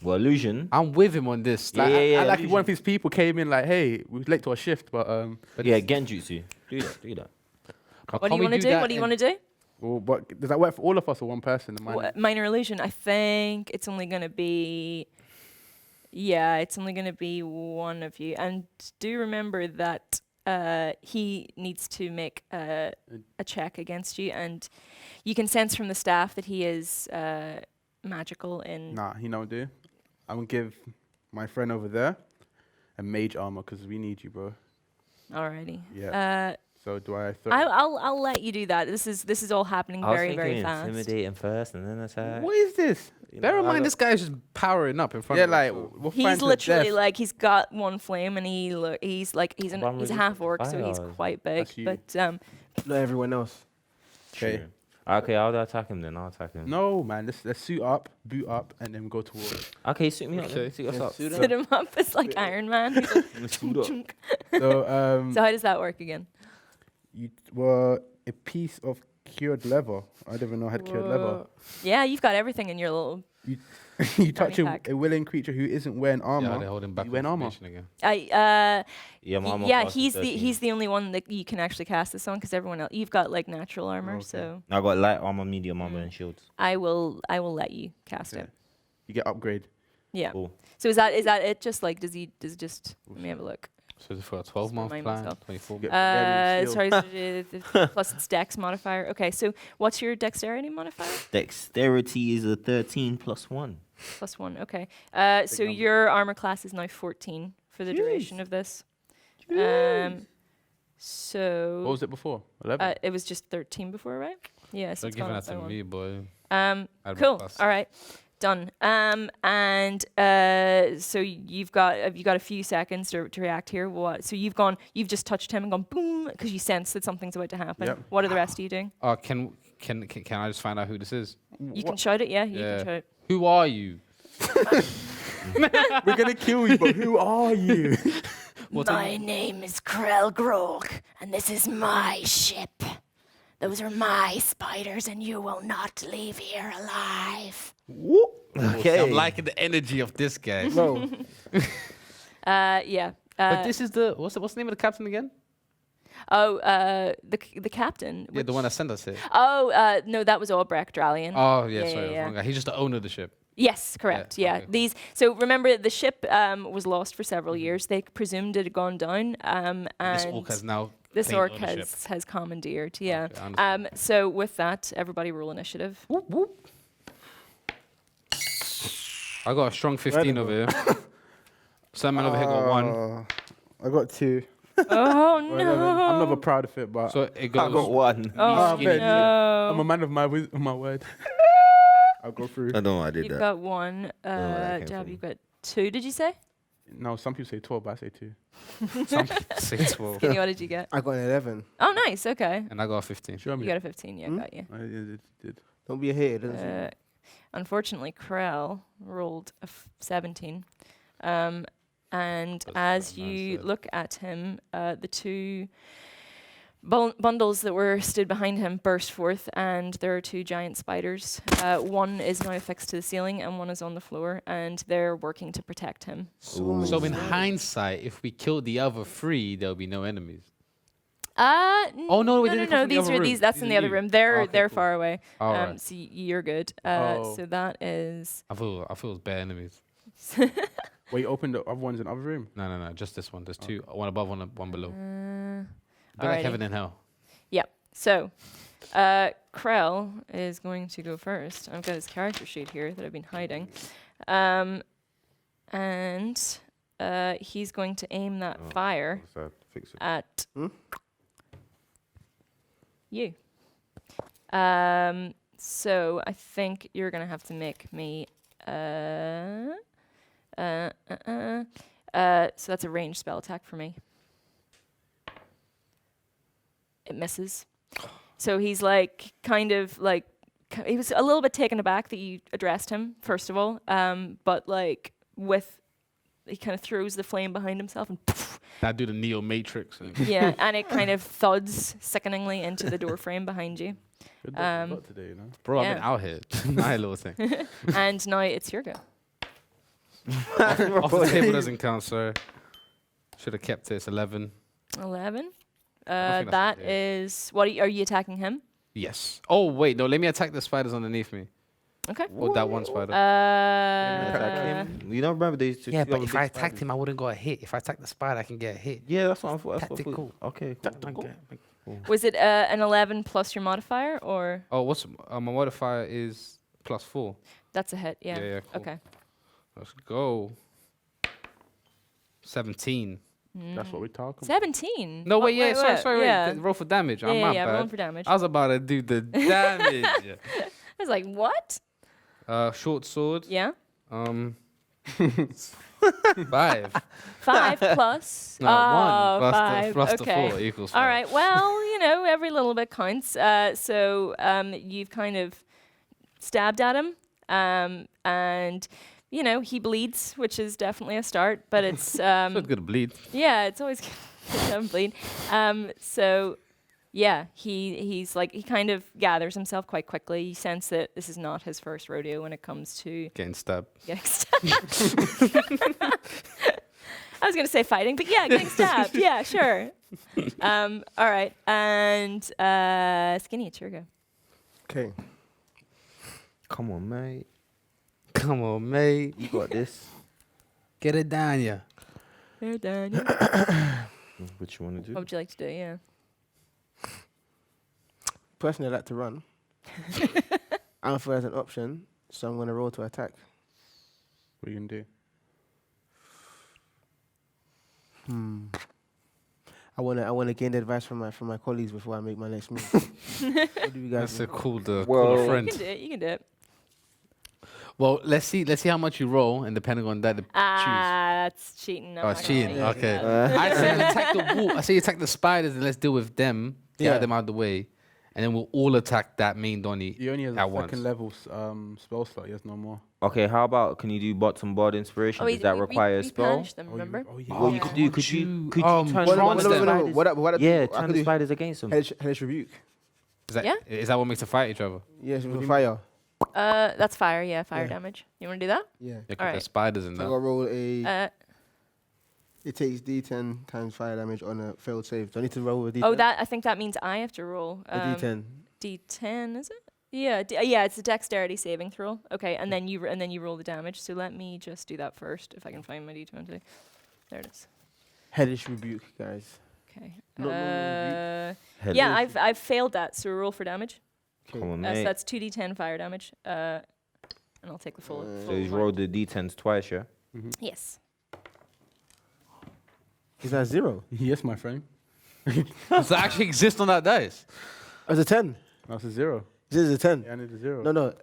Well, illusion. I'm with him on this. Yeah, Like, yeah, yeah. Act like illusion. one of his people came in like, hey, we was late to our shift, but Yeah, genjutsu. Do that. What do you want to do? What do you want to do? well, but does that work for all of us or one person? The minor? Minor illusion. I think it's only going to be. Yeah, it's only going to be one of you. And do remember that he needs to make a check against you, and you can sense from the staff that he is magical in. Nah, he don't do. I'm gonna give my friend over there a mage armor because we need you, bro. Alrighty. Yeah. So do I throw? I'll let you do that. This is all happening I was very thinking very fast. intimidating first and then attack. What is this? You Bear know, in I mind, look- this guy's just powering up in front Yeah, of us. like so- we'll He's find to literally death. like he's got one flame and he's I'm he's a resistant half to orc, so he's fire. quite big. That's you. But Not everyone else. Okay. True. Okay, I'll attack him then. I'll attack him. No, man. Let's suit up, boot up, and then go to war. Okay, suit me up. Okay. Then. Suit us Yeah, up. suit sit him up as like Iron Man. He's like, Suit up. chunk. So So how does that work again? you were a piece of cured leather. I didn't even know I had cured leather. Yeah, you've got everything in your little. You touch pack. a willing creature who isn't wearing armor. Yeah, they're holding back You went armor. information again. Yeah, my armor Yeah, class is he's 13. the only one that you can actually cast this on because everyone else you've got like natural armor. Okay. So I got light armor, medium armor, and shields. I will let you cast Okay. it. You get upgrade. Yeah. Cool. So is that it? Just like does it just let me have a look. So is it for a 12-month remind plan? myself. 24. Get very Sorry, skilled. plus its dex modifier. Okay, so what's your dexterity modifier? Dexterity is a 13 plus 1. Plus 1. Okay. So number. your armor class is now 14 for the duration of this. So What was it before? 11. it was just 13 before, right? Yeah. So They're it's giving gone that up by to one. me, boy. Um, Add my cool. plus. All right. Done. So you've got a few seconds to react here. What? So you've just touched him and gone boom because you sense that something's about to happen. Yep. What are the rest of you doing? Can I just find out who this is? You can shout it. Yeah, you Yeah. can shout it. Who are you? We're gonna kill you, but who are you? My name is Krell Grog, and this is my ship. Those are my spiders, and you will not leave here alive. Okay. I'm liking the energy of this guy. No. Yeah. But this is what's the name of the captain again? The captain. Yeah, the one that sent us here. No, that was Albrecht Dralian. Oh yeah, Yeah, sorry, yeah, I was yeah. wrong guy. He's just the owner of the ship. Yes, correct. Yeah, Yeah, okay, cool. these. So remember, the ship was lost for several years. They presumed it had gone down. And This orc has now. this claimed orc ownership. has commandeered. Yeah. Okay, I understand. So with that, everybody roll initiative. I got a strong 15 over here. Simon over here got 1. I got 2. Oh Or 11. I'm never no! proud of it, but So it I goes. got 1. Oh Skinny. I'm a no! man of my word. I'll go through. I don't know why I did You've that. got 1. where that came Jab, from. you've got 2. Did you say? No, some people say 12, but I say 2. Some people say 12. Skinny, what did you get? I got an 11. Oh, nice. Okay. And I got a 15. Show You me. got a 15. Yeah, got you. It did. Don't be a hater. Doesn't Uh, unfortunately, Krell rolled a 17. And That's as what man you said. look at him, the two bundles that were stood behind him burst forth, and there are 2 giant spiders. One is now affixed to the ceiling, and one is on the floor, and they're working to protect him. so So in many hindsight, if we killed the other 3, there'll be no enemies. Oh no, we no, didn't no, come from the These other are room. these. That's These in are the other you. room. They're Oh, okay, they're cool. far away. All right. So you're good. Oh. So that is. I feel it was bare enemies. Wait, open the other ones in the other room. No, just this one. There's 2, one above, one below. Bit alrighty. like heaven and hell. Yep. So, Krell is going to go first. I've got his character sheet here that I've been hiding, and he's going to aim that fire Fix it. at Hmm? you. So I think you're gonna have to make me. So that's a ranged spell attack for me. It misses. So he's like, kind of like, he was a little bit taken aback that you addressed him, first of all. But like, he kind of throws the flame behind himself and I do the Neo Matrix. And yeah, and it kind of thuds sickeningly into the door frame behind you. Good luck today, you know. bro, I've Yeah. been out here. My little thing. And now it's your go. Off the table doesn't count, sir. Should have kept it. It's 11. 11. think that's That okay. is, what are you attacking him? Yes. Oh wait, no. Let me attack the spiders underneath me. Okay. Or that one spider. Attack him. You don't remember they used to yeah, see but all the if big I attacked spiders? him, I wouldn't got a hit. If I attack the spider, I can get a hit. Yeah, that's what I thought. That's what I Tactical. thought. Okay, cool. Was it an 11 plus your modifier, or Oh, what's my modifier is +4. that's a hit? Yeah. Yeah, cool. Okay. Let's go. 17. That's what we're talking 17. No, Oh, wait, yeah, sorry, Yeah. roll for damage. Yeah, I'm yeah, my yeah, bad. rolling for damage. I was about to do the damage. I was like, what? Short sword. Yeah. 5. 5 plus. No, oh, 1 5. plus okay. the 4 equals 5. All right. Well, every little bit counts. So you've kind of stabbed at him, and he bleeds, which is definitely a start. But it's So it's gonna bleed. yeah, it's always good to have him bleed. So yeah, he kind of gathers himself quite quickly. You sense that this is not his first rodeo when it comes to Getting stabbed. getting stabbed. I was going to say fighting, but yeah, getting stabbed. Yeah, sure. All right. And Skinny, it's your go. Okay. Come on, mate. Come on, mate. You got this. Get it down, yeah. There, Daniel. What you want to do? What would you like to do? Yeah. Personally, I like to run. I don't feel as an option, so I'm going to roll to attack. What are you gonna do? I want to gain the advice from my colleagues before I make my next move. What do you guys That's a think? cool, Well- cooler You friend. can do it. You can do it. Well, let's see how much you roll, and depending on that, choose. That's cheating. I'm Oh, not it's gonna cheating. let you do Okay. that. I say attack the wall. I say attack the spiders, and let's deal with them. Get Yeah. them out of the way, and then we'll all attack that main Donny. He only has At a once. second level spell slot. He has no more. Okay, how about can you do bottom board inspiration? Does that require a we spell? punished them, remember? Oh, yeah. Oh, you Yeah. could do. Could you turn Well, Trance no, them. no, no, no, them. no. What Yeah, I turn could the do spiders against them. hellish rebuke. Is that what makes them fight each other? Yes, with fire. That's fire. Yeah, fire Yeah. damage. You want to do that? Yeah. Yeah, 'cause Alright. there's spiders in So I there. gotta roll a. Uh, It takes D10 times fire damage on a failed save. Do I need to roll a D10? I think that means I have to roll. A D10. D10, is it? Yeah, yeah, it's a dexterity saving throw. Okay, and then you roll the damage. So let me just do that first, if I can find my D20. There it is. Hellish rebuke, guys. Okay. No, Yeah, I've failed that. So roll for damage. Okay. Come on, So mate. that's 2d10 fire damage. And I'll take the full. So full you amount. rolled the d10s twice, yeah? Yes. Is that 0? Yes, my friend. Does that actually exist on that dice? Oh, it's a 10. That's a 0. This is a 10. Yeah, I need a 0. No, no.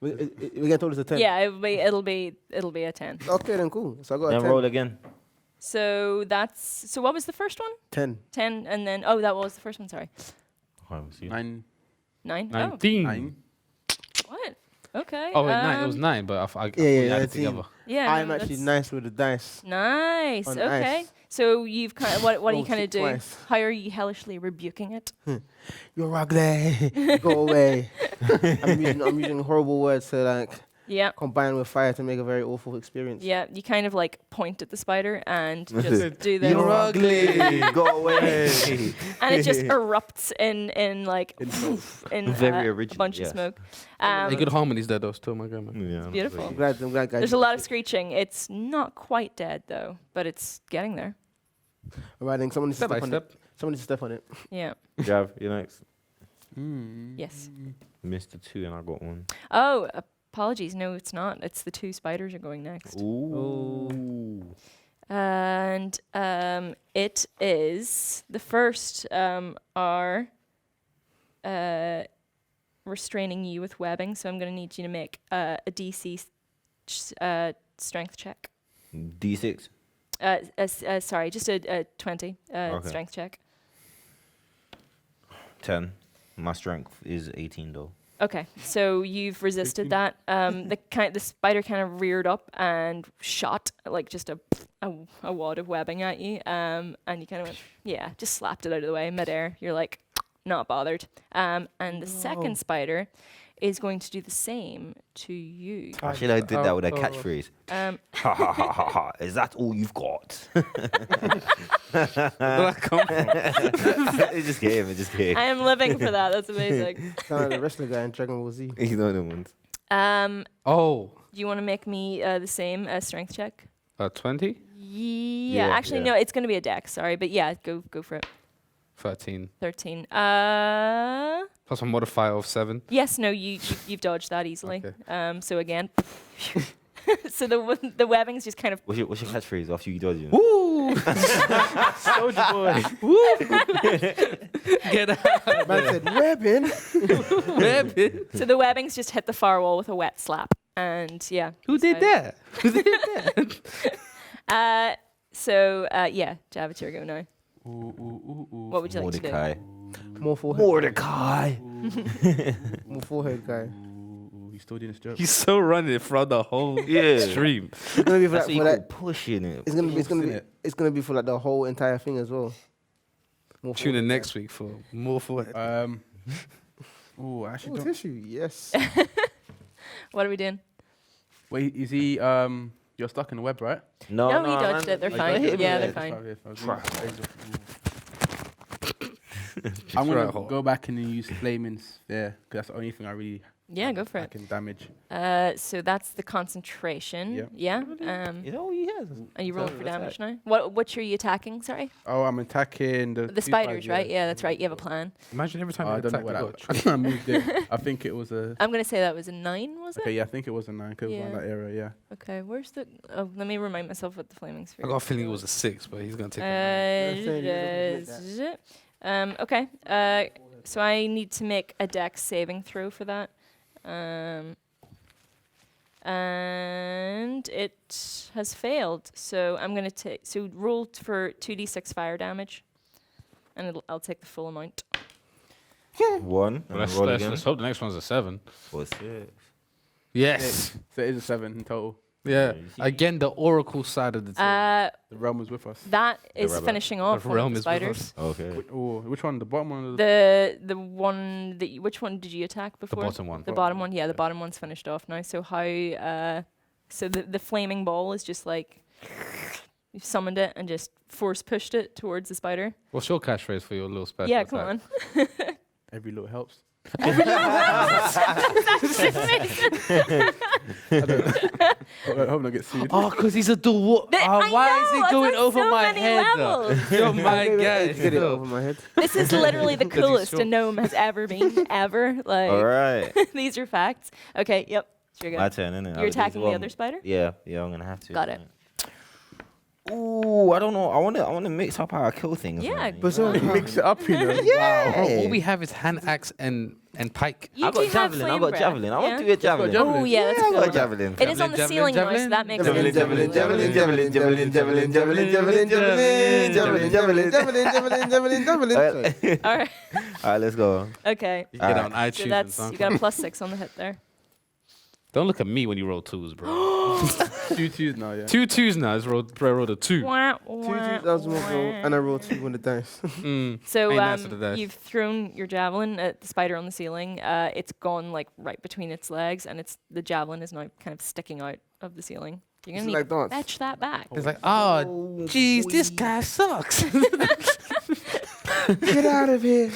We get told it's a 10. Yeah, it'll be a 10. Okay, then cool. So I got a Then 10. roll again. So what was the first one? 10. 10, and then that was the first one. Sorry, 9. 9. 19. 9. Oh, what? Okay. Oh, wait, 9. It was 9, but I Yeah, added 19. together. Yeah, I'm no, actually that's nice with the dice. nice. on Okay. ice. So you've kind of what do you Rolled kind of it do? twice. How are you hellishly rebuking it? You're ugly. Go away. I'm using horrible words to like Yeah. combine with fire to make a very awful experience. Yeah, you kind of like point at the spider and just do the You're ugly. Go away. and it just erupts in like in Very a original, bunch of yes. smoke. Hey, good harmonies there, though, still, my grandma. Yeah, Beautiful. I'm glad guys. There's a lot of screeching. It's not quite dead though, but it's getting there. Alright, then someone needs to Step by step on it. step. Someone needs to step on it. Yeah. Jav, you next. Yes. Missed the 2 and I got 1. Oh, apologies. No, it's not. It's the 2 spiders are going next. Ooh. And it is the first are restraining you with webbing, so I'm going to need you to make a DC strength check. D6. Sorry, just a 20 Okay. strength check. 10. My strength is 18 though. Okay, so you've resisted that. The spider kind of reared up and shot like just a wad of webbing at you, and you kind of went, just slapped it out of the way midair. You're like, not bothered. And the second spider is going to do the same to you. Actually, I did that with a catchphrase. Um, Ha ha ha ha ha. Is that all you've got? Where did that come from? It just came. It just came. I am living for that. That's amazing. Sound like the wrestler guy in Dragon Ball Z. You know the ones. Oh, Do you want to make me the same strength check? 20? Yeah, Yeah, actually, yeah. no, it's going to be a dex. Sorry, but yeah, go for it. 13. 13. Plus a modifier of 7. Yes, no, you've dodged that easily. Okay. So again, so the webbings just kind of What's your catchphrase after you dodge it? Woo! Soldier boy. Get out. Man said, webbing. so the webbings just hit the firewall with a wet slap, and yeah. Who did that? Who did that? Yeah, Jav, it's your go now. What would you like to Mordecai. More forehead. Mordecai. More forehead guy. He's still doing his job. He's so running from the whole stream. It's gonna be for That's like, what for you like call pushing it. it's gonna be for like the whole entire thing as well. More Tune in forehead next week for more for it. guy. Actually, Oh, don't. tissue, yes. What are we doing? Wait, is he? You're stuck in the web, right? No, No, he dodged it. They're Like, fine. hit me Yeah, there. they're fine. I'm Right gonna hole. go back and then use flaming sphere because that's the only thing I really Yeah, go for I it. can damage. So that's the concentration. Yep. Yeah. You know, he has. Are you rolling for That's damage now? Which are you attacking? Sorry. Oh, I'm attacking the The spiders, right? Yeah, that's right. You have a plan. Imagine every time I you don't know attack, where you got a I moved it. I think it was a. I'm gonna say that was a 9, was it? Okay, yeah, I think it was a 9 because it was around Yeah. that era. Yeah. Okay, where's the? Oh, let me remind myself what the flaming sphere. I got a feeling it was a 6, but he's gonna take it. Okay. So I need to make a dex saving throw for that. And it has failed. So I'm gonna take. So roll for 2d6 fire damage, and I'll take the full amount. 1. Well, And roll again. let's hope the next one's a 7. For 6. Yes. So it is a 7 in total. Yeah. you see. Again, the oracle side of the team. The realm was with us. That is rabbit. finishing off The one of realm the is with spiders. us. Okay. Which one? The bottom one? Or the The one that which one did you attack The before? bottom one. The bottom one, yeah, the bottom one's finished off now. So how? So the flaming ball is just like you summoned it and just force pushed it towards the spider. What's your catchphrase for your little special Yeah, attack? come on. Every little helps. That's amazing. I hope not get sued. Oh, because he's a dwarf. Why is he going over my head? You're my guy. Get it over my head. This is literally the 'Cause he's coolest a short. gnome has ever been, ever. Like All right. these are facts. Okay, yep. It's your My go. turn, innit? You're attacking the other spider? Yeah, I'm gonna have to. Got it. Ooh, I don't know. I wanna mix up how I kill things. Yeah, man. But so Mix it up, you know. Yeah. All we have is hand axe and and pike. You I do got have javelin. I flame got breath. javelin. I want to Yeah. do a javelin. Oh yeah, that's I got good. javelin. It is on the Javelin, ceiling now, so javelin, that makes Javelin, sense. javelin, javelin, javelin, javelin, javelin, javelin, javelin, javelin, javelin, javelin, javelin, javelin, javelin. Sorry. All right. All right, let's go. Okay. You get it on So iTunes and that's you got a SoundCloud. +6 on the hit there. Don't look at me when you roll 2s, bro. 2 2s now, yeah. 2 2s now. I rolled a 2. Wah, Two wah, 2000 roll, and I wah. rolled 2 on the dice. So Ain't nice with the dice. you've thrown your javelin at the spider on the ceiling. It's gone like right between its legs, and the javelin is now kind of sticking out of the ceiling. You're It's gonna like need to dance. fetch that back. It's like, oh, jeez, this guy sucks. Get out of here.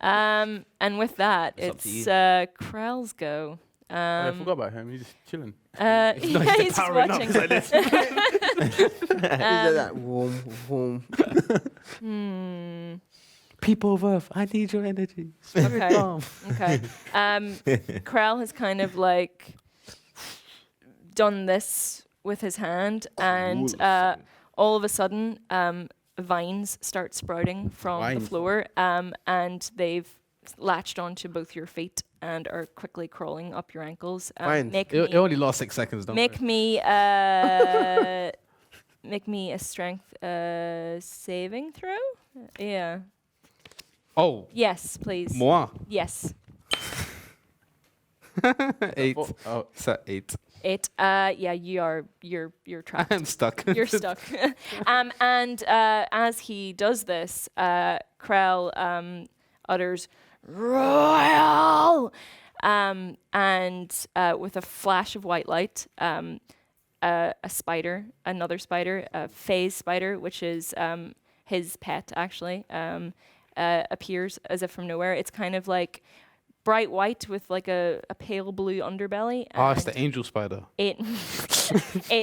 And with that, It's up to it's you. Krell's go. I forgot about him. He's just chilling. Yeah, he's just powering up watching. like this. He's like that. Warm, warm. People of Earth, I need your energy. Okay. Okay. Krell has kind of like done this with his hand, and all of a sudden, vines start sprouting from the Vines. floor, and they've latched onto both your feet and are quickly crawling up your ankles. Vines. Make It me, only lost 6 seconds, don't make worry. me, make me a strength saving throw. Yeah. Oh, Yes, please. moi. Yes. 8. Oh, So 8. 8. Yeah, you're trapped. I'm stuck. You're stuck. And as he does this, Krell utters "Royal," and with a flash of white light, another spider, a phase spider, which is his pet actually, appears as if from nowhere. It's kind of like bright white with like a pale blue underbelly. Oh, it's and the angel spider. eight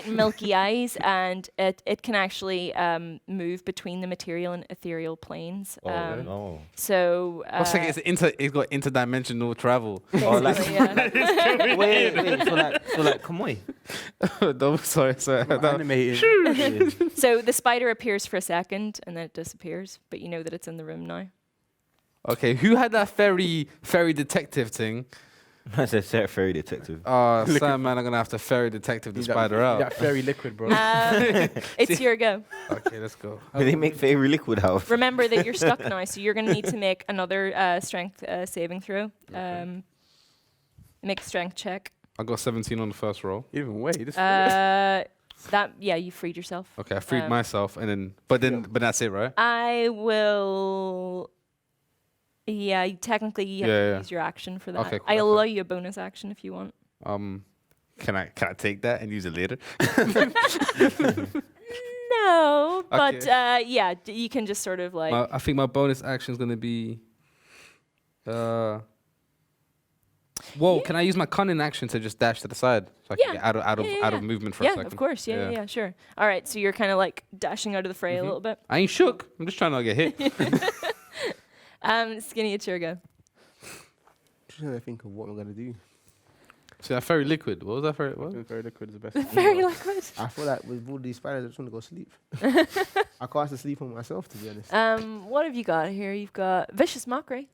milky eyes, and it can actually move between the material and ethereal planes. Oh. So Looks like it's got interdimensional travel. Oh, like- basically, yeah. Wait. So like, come on. No, sorry. animated. So the spider appears for a second and then it disappears, but you know that it's in the room now. Okay, who had that fairy detective thing? I said fairy detective. Sam, man, I'm gonna have to fairy detective the spider out. That fairy liquid, bro. It's your go. Okay, let's go. Did they make fairy liquid out? Remember that you're stuck now, so you're going to need to make another strength saving throw. Make a strength check. I got 17 on the first roll. Even way. This You freed yourself. Okay, I freed myself, and then, but that's it, right? I will. Yeah, technically you have to use your action for that. Okay, cool, I that's allow you a bonus action if you want. Can I take that and use it later? No, but Okay. you can just sort of like. I think my bonus action is gonna be. Whoa! Can I use my cunning action to just dash to the side so I can get out of movement for a second? Of course. Yeah, sure. All right, so you're kind of like dashing out of the fray a little bit. I ain't shook. I'm just trying not to get hit. Skinny, it's your go. Just trying to think of what I'm gonna do. See that fairy liquid? What was that fairy? What? fairy liquid is the best. Very liquid. I feel like with all these spiders, I just want to go sleep. I can't sleep on myself, to be honest. What have you got here? You've got vicious mockery.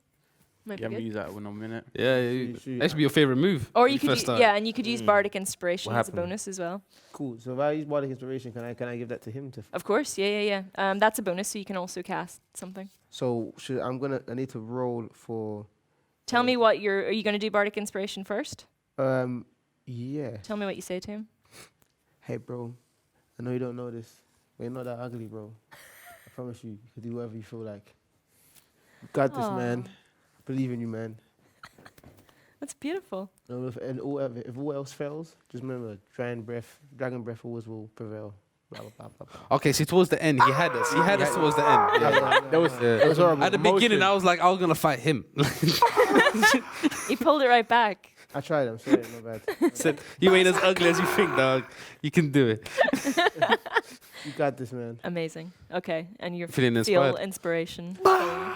Might Yeah, I'm be gonna good. use that one in a minute. That should be your favorite move. Or when you could first start. and you could use bardic inspiration What as a happened? bonus as well. Cool. So if I use bardic inspiration, can I give that to him to? Of course, yeah. That's a bonus, so you can also cast something. So I need to roll for. Tell me what are you going to do bardic inspiration first? Yeah. Tell me what you say to him. Hey, bro. I know you don't know this, but you're not that ugly, bro. I promise you, you can do whatever you feel like. You got this, man. I believe in you, man. That's beautiful. If all else fails, just remember, dragon breath always will prevail. Blah, blah, blah, blah, blah. Okay, see towards the end, he had us. He had us towards the end. Yeah. That was horrible. At the beginning, I was like, I was gonna fight him. He pulled it right back. I tried, I'm sorry, my bad. Said, you ain't as ugly as you think, dog. You can do it. You got this, man. Amazing. Okay, and you Feeling feel inspired. inspiration. Look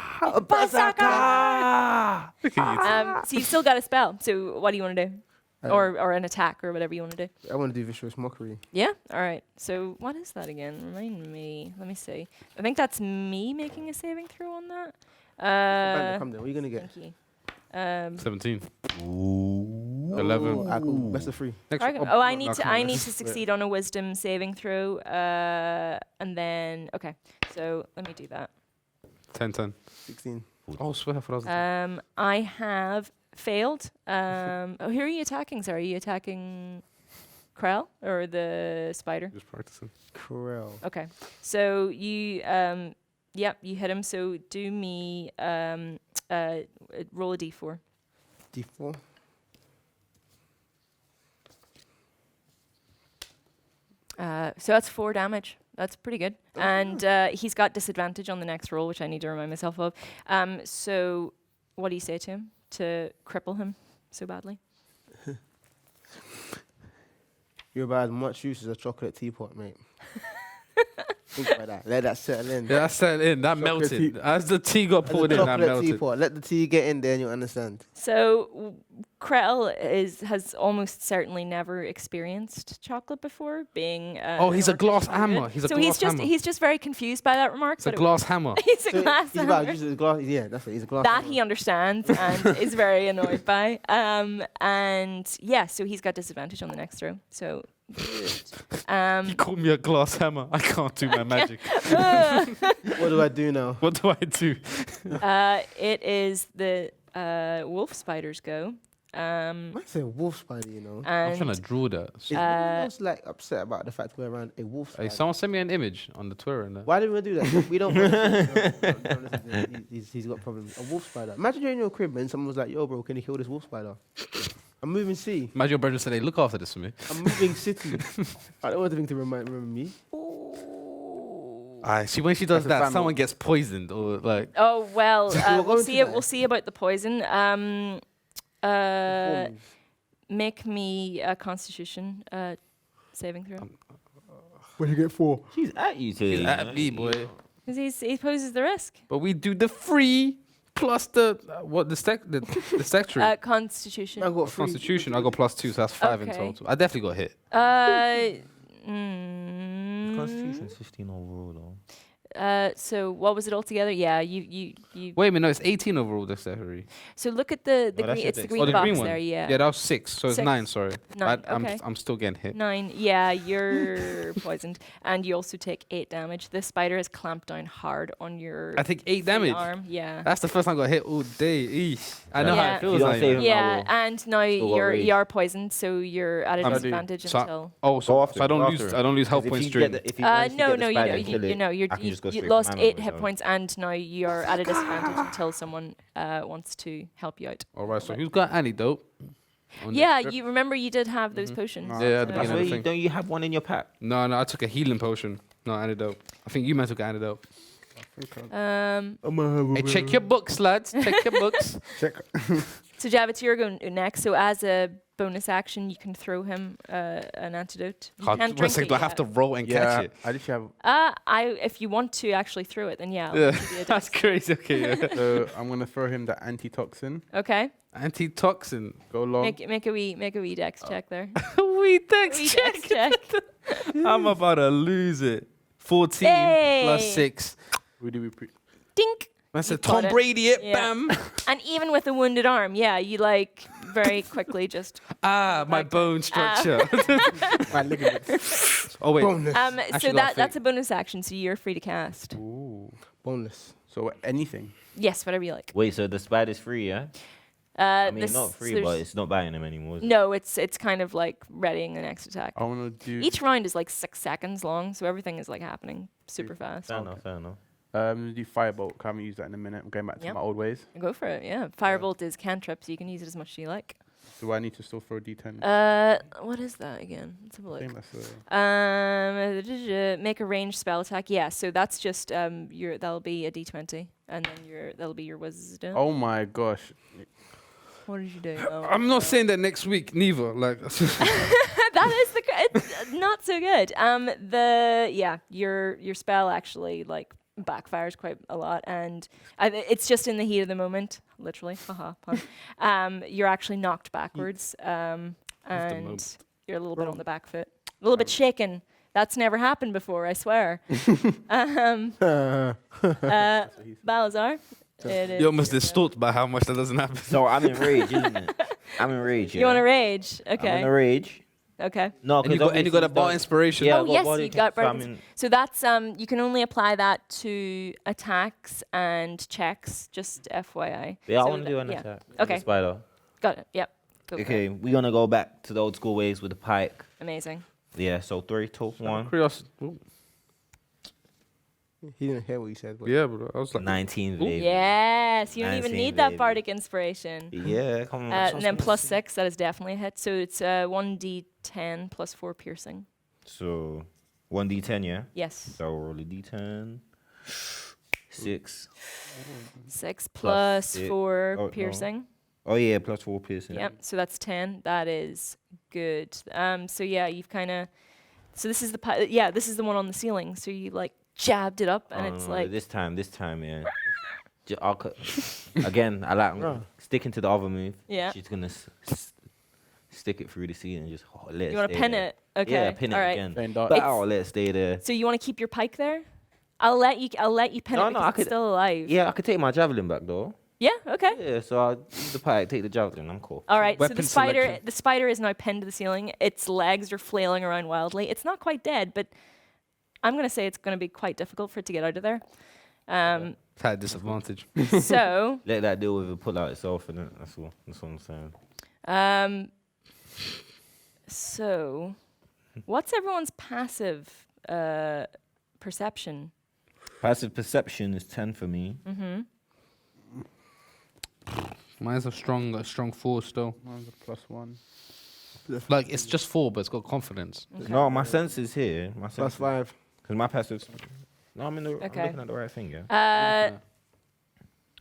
at you. So you've still got a spell. So what do you want to do? Or an attack or whatever you want to do. I want to do vicious mockery. Yeah? All right. So what is that again? Remind me. Let me see. I think that's me making a saving throw on that. Come then, what are you going to get? Thank you. 17. Ooh. 11. Ah, cool. Best of 3. Next Okay. one. Oh, I no, need to. come on, I need let's- to succeed on a wisdom saving throw, and then okay. So let me do that. 10. 16. Oh, swear, I thought I was a 10. I have failed. Oh, who are you attacking? Sorry, are you attacking Krell or the spider? Just practicing. Corel. Okay. So you, yep, you hit him. So do me, roll a d4. D4. So that's 4 damage. That's pretty good. And he's got disadvantage on the next roll, which I need to remind myself of. So what do you say to him to cripple him so badly? You're about as much use as a chocolate teapot, mate. Think about that. Let that settle in. Yeah, that set in. That Chocolate melted. tea- As the tea got As a poured in, that chocolate melted. teapot. Let the tea get in there and you'll understand. So Krell has almost certainly never experienced chocolate before, being. Oh, an he's a orcish glass druid. hammer. He's a so glass hammer. he's just very confused by that remark. It's a but glass hammer. he's a So glass he's about hammer. using his glass. Yeah, that's it. He's a glass. That hammer. he understands and is very annoyed by. And yeah, so he's got disadvantage on the next throw. So good. You called me a glass hammer. I can't do my magic. What do I do now? What do I do? It is the wolf spider's go. I say wolf spider, you know. I'm trying And to draw that. Is anyone else like upset about the fact we're around a wolf Hey, spider? someone send me an image on the Twitter and that. Why didn't we do that? We don't. Don't listen to him. He's got problems. A wolf spider. Imagine you're in your crib and someone was like, "Yo, bro, can you kill this wolf spider?" I'm moving sea. Imagine your brother said, "Hey, look after this for me." I'm moving city. I don't want anything to remember me. See, when she does That's a that, family. someone gets poisoned or like. oh well, We'll go into that. we'll see about the poison. Performance. Make me a Constitution saving throw. What do you get 4? She's at you today. He's at me, boy. Because he poses the risk. But we do the free plus the the secretary. Constitution. I got 3. Constitution. I got +2, so that's 5 in Okay. total. I definitely got hit. Constitution's 15 overall, though. So what was it altogether? Yeah, you. Wait a minute, no, it's 18 overall. The secretary. So look at the Oh, that's green. your It's the dex. green Oh, the box green one. there. Yeah. Yeah, that was 6, so it's 6. 9. Sorry, 9. Okay. I'm still getting hit. 9. Yeah, you're poisoned, and you also take 8 damage. The spider has clamped down hard on your. I take 8 free damage. arm. Yeah. That's the first time I got hit all day. Eesh. I know how Yeah. it feels. You don't Like save that. him. Yeah, I and now Still got rage. you are poisoned, so you're at a I'm- disadvantage so- until. Oh, Go so after I him, don't go lose. after I don't lose health points during. If you manage to No, get no, the you spider know, and kill you it, know, I can just go you straight lost for 8 mana hit on points, and now you're at a disadvantage until someone wants to help you out. All right, so who's got antidote? on the Yeah, trip? you remember you did have those potions. Yeah, at the so- beginning. Wait, thing. don't you have one in your pack? No, I took a healing potion. No antidote. I think you meant took an antidote. Hey, check your books, lads. Check your books. Check. So Jav, it's your go next. So as a bonus action, you can throw him an antidote. You How- can't one drink second, it do I have yet. to roll and Yeah, catch it? I literally have. If you want to actually throw it, then yeah. I'll Yeah, give you a that's dice. crazy. Okay, yeah. So I'm gonna throw him the antitoxin. Okay. Antitoxin. Go long. Make a wee dex check there. Wee dex Wee check. dex check. I'm about to lose it. 14 plus Hey. 6. Who do we pre? Dink. That's a You got Tom it. Brady it. Yeah. Bam. And even with a wounded arm, yeah, you like very quickly just. My Back. bone structure. My ligaments. Oh wait. Boneless. So Actually got that's a bonus action, so you're free to cast. Ooh. Boneless. So anything. Yes, whatever you like. Wait, so the spider's free, yeah? I mean, not free, but it's not buying him anymore. Is it? No, it's kind of like readying the next attack. I wanna do. Each round is like 6 seconds long, so everything is like happening super fast. Fair enough, fair enough. I'm gonna do firebolt. Can't use that in a minute. I'm going back to Yep. my old ways. Go for it, yeah. Firebolt is cantrip, so you can use it as much as you like. Do I need to still throw D10? What is that again? Let's have a I think look. that's Make a ranged spell attack. Yeah, so that's just that'll be a D20, and then that'll be your wisdom. Oh my gosh. What did you do? Oh, I'm not saying that next week neither. Like that is it's not so good. Your spell actually like backfires quite a lot, and it's just in the heat of the moment, literally. Haha, pun. You're actually knocked backwards, and moment. you're a little bit on the back foot, a little bit shaken. That's never happened before, I swear. Balazar, It is. You're almost distraught by how much that doesn't happen. So I'm in rage, isn't it? I'm in rage. You want to rage? I'm Okay. in a rage. Okay. No, And you because got a bar inspiration. Yeah, Oh I've got yes, body you got so I'm burdens. in- So that's you can only apply that to attacks and checks. Just FYI. Yeah, I So want to do an yeah. attack. with Okay. the spider. Got it. Yep. Go for it. Okay, we're gonna go back to the old school ways with the pike. Amazing. Yeah, so 3, 2, 1. Curiosity. Ooh. He didn't hear what you said. But Yeah, but I was like, 19, baby. Yes, you don't even 19, need that baby. bardic inspiration. Yeah, come on. And then +6, that is definitely a hit. So it's 1d10 +4 piercing. So 1d10, yeah? Yes. So roll a d10. 6. 6 Plus plus it- 4 oh, no. piercing. Oh, yeah, +4 piercing. Yep. So that's 10. That is good. So yeah, you've kind of. So this is the this is the one on the ceiling. So you like jabbed it up, and it's like This time, yeah. I'll cut. Again, I like sticking to the other move. Yeah. She's gonna stick it through the ceiling and just let it you want to stay pin there. it. Okay. Yeah, pin it All right. again. Playing darts. But It's- I'll let it stay there. So you want to keep your pike there? I'll let you pin No, it no, because I it's could- still alive. Yeah, I could take my javelin back though. Yeah. Okay. Yeah, so I'll use the pike, take the javelin. I'm cool. All right. So Weapon selection. the spider is now pinned to the ceiling. Its legs are flailing around wildly. It's not quite dead, but I'm gonna say it's gonna be quite difficult for it to get out of there. it's at a disadvantage. So Let that deal with it pull out itself, and that's all. That's what I'm saying. So, what's everyone's passive perception? Passive perception is 10 for me. Mine's a strong 4 still. Mine's a +1. Like it's just 4, but it's got confidence. No, my sense is here. My sense +5. Because my passive. No, I'm Okay. looking at the right thing, yeah.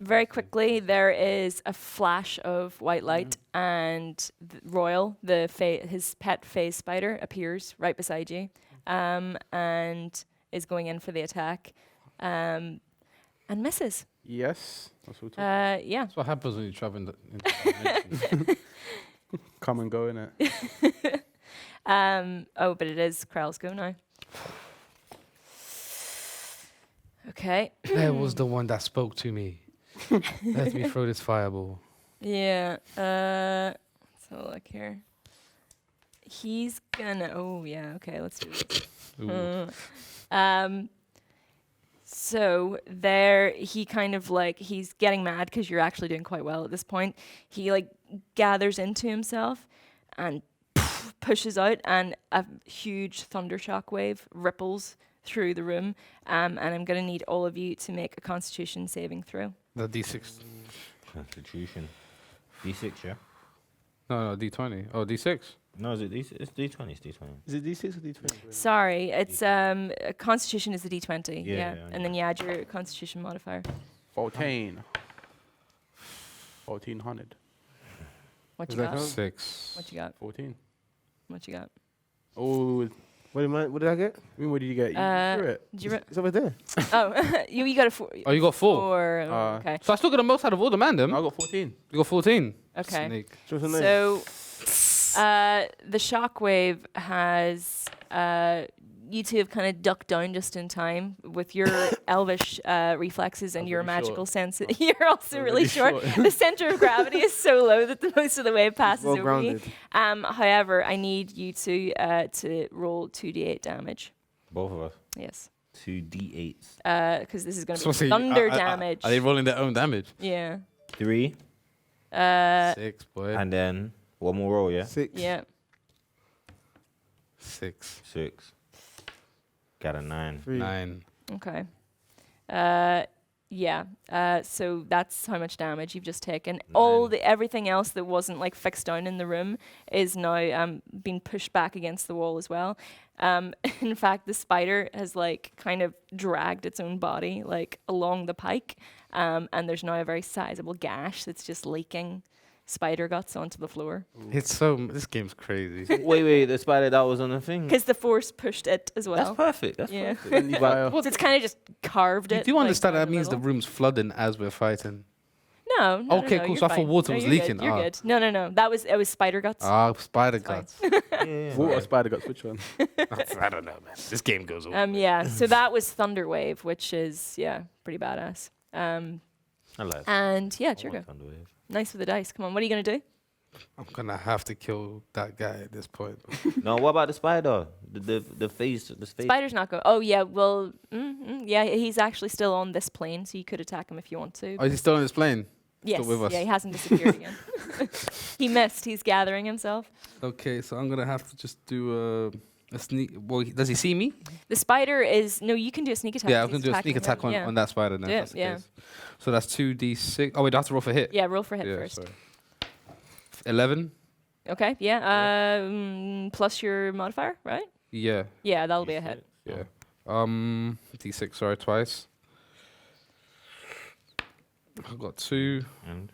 Very quickly, there is a flash of white light, and Royal, his pet phase spider, appears right beside you, and is going in for the attack, and misses. Yes. That's what we're talking. Yeah. That's what happens when you travel into dimensions. Come and go in it. Oh, but it is Krell's go now. Okay. There was the one that spoke to me. Let me throw this fireball. Yeah. Let's have a look here. He's gonna. Oh yeah. Okay. Let's do this. Ooh. So there, he kind of like he's getting mad because you're actually doing quite well at this point. He like gathers into himself and pushes out, and a huge thunder shock wave ripples through the room. And I'm gonna need all of you to make a Constitution saving throw. The D6. Constitution. D6, yeah? No, D20. Oh, D6. No, is it D6? It's D20. It's D20. Is it D6 or D20? Sorry, it's Constitution is the D20. Yeah, Yeah, yeah, and then you add your Constitution modifier. 14. 1400. What Does you that got? count? 6. What you got? 14. What you got? Oh, What did I get? what did you get? You threw it. Did you? Re- It's over there. oh, you got a 4. Oh, you got 4. 4. Uh, Okay. So I still got the most out of all the man, them. I got 14. You got 14. Okay. Snake. So what's her name? So, the shockwave has you two have kind of ducked down just in time with your elvish reflexes and I'm your really magical short. sense. You're also I'm really really short. short. The center of gravity is so low that the most of the wave passes Well over you. grounded. However, I need you to roll 2d8 damage. Both of us. Yes. 2 D8s. Because this is going to So be see, thunder are damage. Are they rolling their own damage? Yeah. 3. 6, boy. And then one more roll, yeah? 6. Yeah. 6. 6. Got a 9. 3. 9. Okay. Yeah. So that's how much damage you've just taken. Everything else that wasn't like fixed down in the room is now being pushed back against the wall as well. In fact, the spider has like kind of dragged its own body like along the pike, and there's now a very sizable gash that's just leaking spider guts onto the floor This game's crazy. Wait, the spider that was on the thing? because the force pushed it as That's well. perfect. That's Yeah. perfect. So it's kind of just carved You it. do like, understand down that means the middle. room's flooding as we're fighting. No. Okay, no, cool. you're So I thought fine. water No, was you're leaking. Good. You're Ah. good. No. It was spider guts. Spider It's fine. guts. Yeah. Water or spider guts, which one? I don't know, man. This game goes on. Yeah. So that was Thunder Wave, which is pretty badass. I like. And yeah, I trigger. want Thunderwave. Nice with the dice. Come on, what are you gonna do? I'm gonna have to kill that guy at this point. No, what about the spider? The face. Spider's not going. Oh yeah, well, yeah, he's actually still on this plane, so you could attack him if you want to. Oh, is he still on this plane? Yes, still with us? yeah, he hasn't disappeared again. He missed. He's gathering himself. Okay, so I'm gonna have to just do a sneak. Well, does he see me? The spider is no. You can do a sneak attack. Yeah, I'm 'cause gonna he's do a sneak attacking attack him, on, yeah. on that spider then. Do if it, that's the yeah. case. So that's 2d6. Oh wait, do I have to roll for hit? Yeah, roll for hit Yeah, first. sorry. 11. Okay, yeah. Plus your modifier, right? Yeah, Yeah, that'll be a hit. yeah. D6. Sorry, twice. I've got 2, And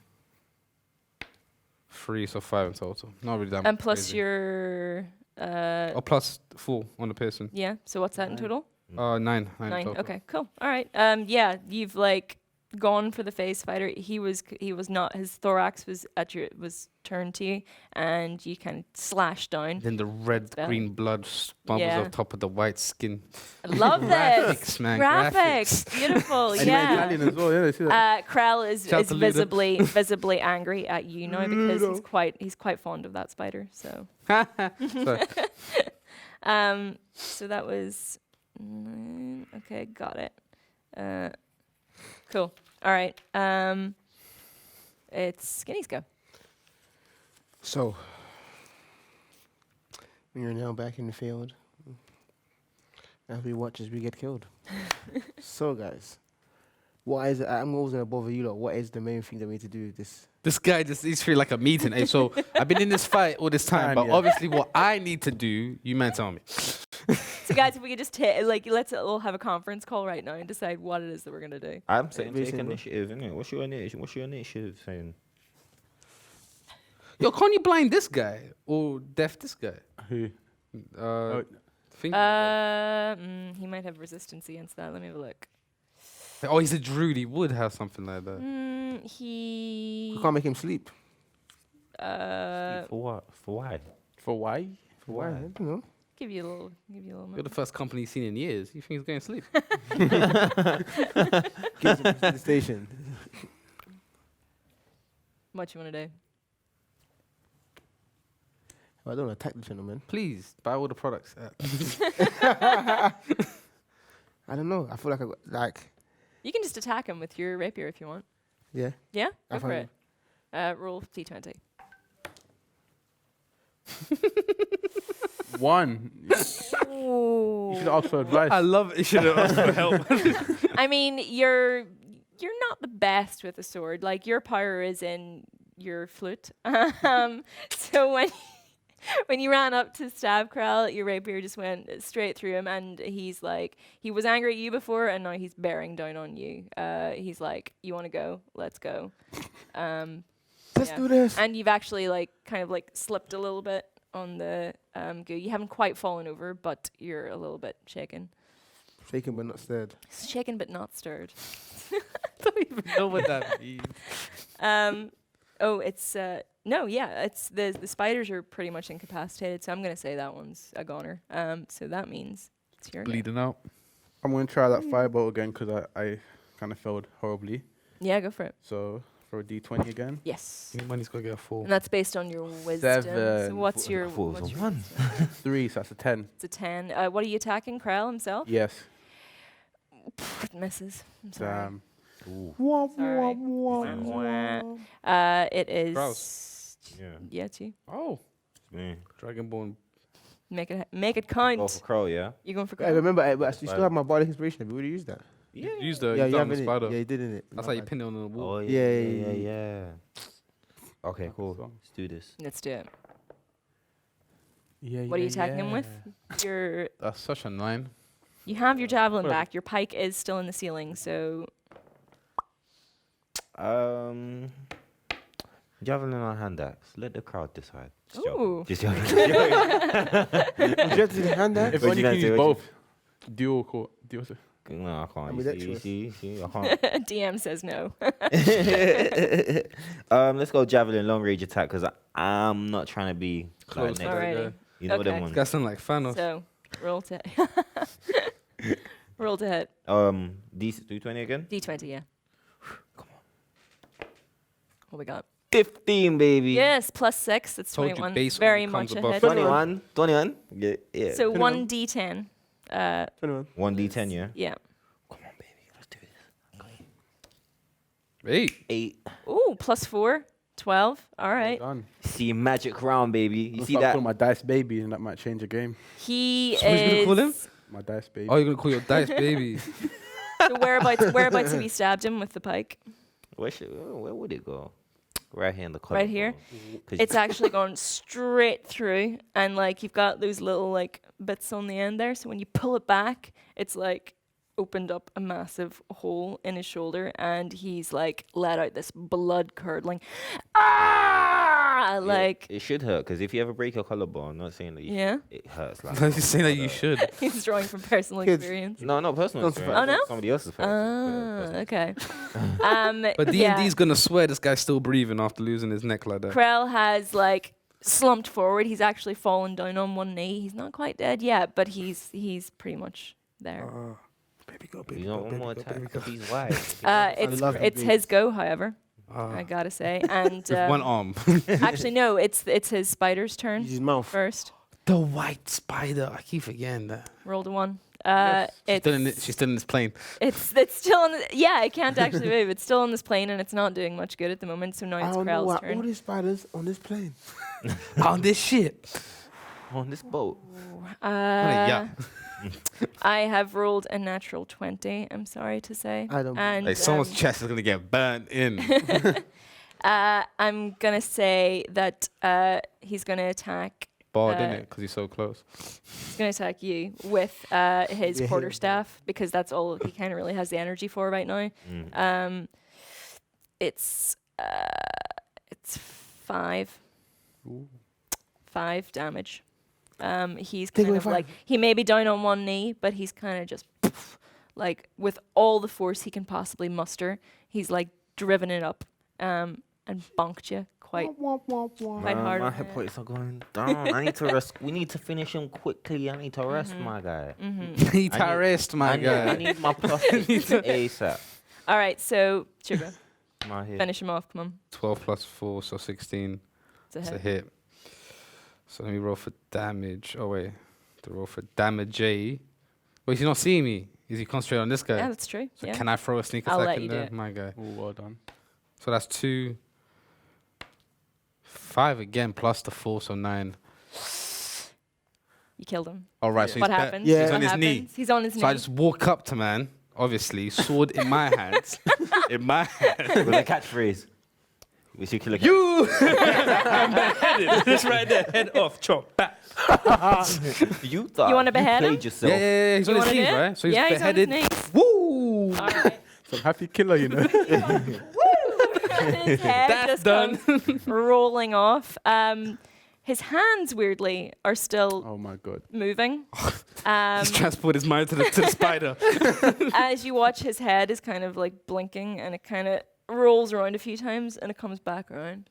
3, so 5 in total. Not really that And plus crazy. your Oh, plus 4 on the piercing. yeah. So what's that in total? 9 in 9. total. Okay, cool. All right. Yeah, you've like gone for the face fighter. He was not. His thorax was turned to you, and you kind of slashed down. Then the red Belly. green blood bubbles Yeah. on top of the white skin. I love this. Graphics, man. Graphics. Beautiful. And Yeah. Italian as well. Yeah, see that? Krell is Shout to Ludo. visibly angry at you now because he's quite fond of that spider. So So, so that was 9. Okay, got it. Cool. All right. It's Skinny's go. So, we are now back in the field. As we watch as we get killed. So, guys, what is it? I'm always going to bother you lot. What is the main thing that we need to do this guy just he's feeling like a meeting. Hey, so I've been in this fight all this time, but yeah. obviously what I need to do, you man tell me. So, guys, if we could just let's all have a conference call right now and decide what it is that we're gonna do. I'm saying Very take simple. initiative, innit? What's your initiative saying? Yo, can't you blind this guy or deaf this guy? Who? Think. He might have resistance against that. Let me have a look. Oh, he's a druid. He would have something like that. He. We can't make him sleep. Uh, For what? For why? For why? For why? I don't know. give you a little. You're Moment. the first company he's seen in years. You think he's going to sleep? Get to the station. What you wanna do? I don't attack the gentleman. Please buy all the products. I don't know. I feel like You can just attack him with your rapier if you want. yeah. Yeah, I go for find- it. Roll d20. 1. You should ask for advice. I love it. You should have asked for help. I mean, you're not the best with a sword. Like your power is in your flute. So when you ran up to stab Krell, your rapier just went straight through him, and he's like, he was angry at you before, and now he's bearing down on you. He's like, you want to go? Let's go. Let's Yeah. do this. And you've actually like kind of like slipped a little bit on the goo. You haven't quite fallen over, but you're a little bit shaken. Shaken but not stirred. Shaken but not stirred. don't even know what that means. Oh, it's no, yeah, it's the spiders are pretty much incapacitated, so I'm gonna say that one's a goner. So that means it's your go. Bleeding out. I'm going to try that firebolt again because I kind of failed horribly. Yeah, go for it. So for a D20 again. Yes, Anybody's got to get a 4. and that's based on your wisdom. So 7. what's your Four is what's a your 1. wisdom? 3, so that's a 10. It's a 10. What are you attacking? Krell himself? Yes. It misses. I'm sorry. Damn. Ooh. Sorry. It is. Gross. Yeah. Yeah, it's you. Oh, It's me. Dragonborn. Make it count. Go for Crow, yeah? You going for I Krell? remember, but you still have my body inspiration. Have you already used that? Yeah. Use the yeah, you you done have the it. spider. Yeah, you did, innit? That's My how you bad. pin it on the wall. Oh, Yeah, yeah, yeah, yeah, yeah. yeah. Okay, cool. Let's do this. Let's do it. Yeah, What are you attacking him with? Your That's such a 9. You have your javelin Whatever. back. Your pike is still in the ceiling, so Javelin or hand axe? Let the crowd decide. Just Ooh. joking. Just joking. Would you have to hand that? If What only you you guys can use do, both. Dual core. Dual. No, I can't. You Ambidextrous. see, I can't. DM says no. Let's go javelin long range attack because I'm not trying to be Close. like next. Alrighty. You know Okay. them ones. Guys sound like Thanos. So roll to roll to hit. D20 again. D20, yeah. What we got? 15, baby. Yes, +6. That's Told you 21. base Very comes much above ahead. 21. 21. Yeah. So 21. 1d10. 21. 1d10, yeah. Yeah. Come on, baby. Let's do this. 8. 8. Ooh, +4. 12. All right. Done. See, magic round, baby. You I'm see start that? calling my dice baby, and that might change the game. He So what you gonna call him? is. My dice baby. Oh, you're gonna call your dice baby? So whereabouts have you stabbed him with the pike? Where would it go? Right here in the corner. Right here? It's actually gone straight through, and like you've got those little like bits on the end there. So when you pull it back, it's like opened up a massive hole in his shoulder, and he's like let out this blood curdling, like it should hurt because if you ever break your collarbone, I'm not saying that you yeah. should, it hurts. Like, I'm just saying that you should. He's drawing from personal Kids. experience. No, not personal Don't experience. Oh, no? Somebody else's personal experience. Okay. But yeah. D&D's gonna swear this guy's still breathing after losing his neck like that. Krell has like slumped forward. He's actually fallen down on one knee. He's not quite dead yet, but he's pretty much there. Baby go, baby You go, know, one baby more go, time. baby go. He's white. It's love you, it's babe. his go, however. I gotta say, and With one arm. actually no, it's his spider's turn Use his mouth. first. The white spider. I keep forgetting that. Rolled a 1. She's still in this plane. It's still on. Yeah, it can't actually move. It's still on this plane, and it's not doing much good at the moment. So now I it's don't know Krell's why all turn. these spiders on this plane. On this ship. On this boat. yacht. I have rolled a natural 20. I'm sorry to say. I don't. And Like someone's chest is gonna get burnt in. I'm gonna say that he's gonna attack. Bard, innit? Because he's so close. He's gonna attack you with his Yeah. quarterstaff because that's all he kind of really has the energy for right now. It's 5. 5 damage. He's Take kind away of 5. like he may be down on one knee, but he's kind of just like with all the force he can possibly muster. He's like driven it up and bonked you quite quite hard. My on hit the- points are going down. I need to rest. We need to finish him quickly. I need to rest, my guy. He terrorist, my I guy. need my plus ASAP. All right, so Chiba, My hit. finish him off. Come on, 12 plus 4, so 16. it's a It's a hit. hit. So let me roll for damage. Oh, wait. To roll for damage. Wait, he's not seeing me. Is he concentrating on this guy? Yeah, that's true. So yeah. can I throw a sneak I'll attack let in you do there? it. My guy. Ooh, well done. So that's 2. 5 again, plus the 4, so 9. You killed him. All right, so What he's back. happens? Yeah. He's What on his knee. happens? He's on his knee. So I just walk up to man, obviously, sword in my hands. In my hands. With a catchphrase. We should kill a You! I'm beheaded. This right there. Head off, chop back. You thought You wanna behead him? played yourself. Yeah. He's You on his wanna knees, do it? right? So he's Yeah, he's on his beheaded. knees. Woo! All right. Some happy killer, you know. His head That's just done. comes rolling off. His hands, weirdly, are still Oh my god. moving. He's transported his mind to the spider. As you watch, his head is kind of like blinking, and it kind of rolls around a few times, and it comes back around,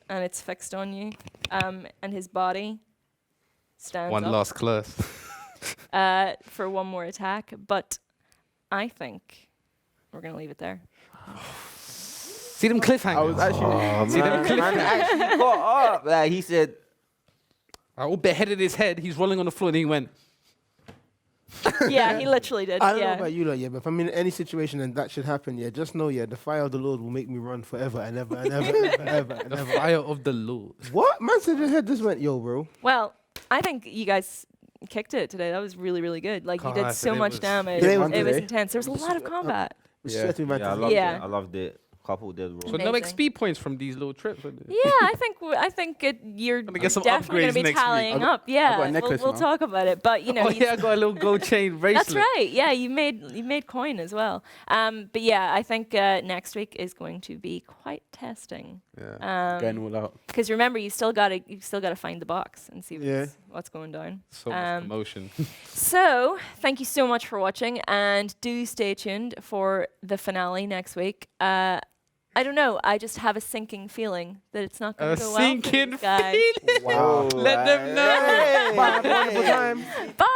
and it's fixed on you. And his body stands One up last class. for one more attack, but I think we're gonna leave it there. See them cliffhangers? I was actually. See them Man actually got up. Like he said, I all beheaded his head. He's rolling on the floor, and he went. Yeah, he literally did. I don't know Yeah. about you, lot, yeah, but if I'm in any situation and that should happen, yeah, just know, yeah, the fire of the Lord will make me run forever and ever and ever and ever and ever. And The ever. fire of the Lord. What? Man said your head just went, yo, bro. Well, I think you guys kicked it today. That was really, really good. Like you did God, so it much was- damage. Today It was was today. intense. There was a lot of combat. Which Yeah. set me back yeah, I to- loved Yeah. it. I loved it. Couple dead rolls. So no Amazing. XP points from these little trips. wasn't it? Yeah, I think you're Gonna get some definitely going upgrades to be next week. tallying I've got- up. Yeah, a necklace we'll now. talk about it. But you know, Oh he's- yeah, I got a little gold chain bracelet. that's right. Yeah, you made coin as well. But yeah, I think next week is going to be quite testing. Yeah. Going all out. Because remember, you still gotta find the box and see Yeah. what's going down. So much commotion. So, thank you so much for watching, and do stay tuned for the finale next week. I don't know, I just have a sinking feeling that it's not going A to go well for sinking these guys. feeling. Wow. Let them know. Bye, have a wonderful time. Bye!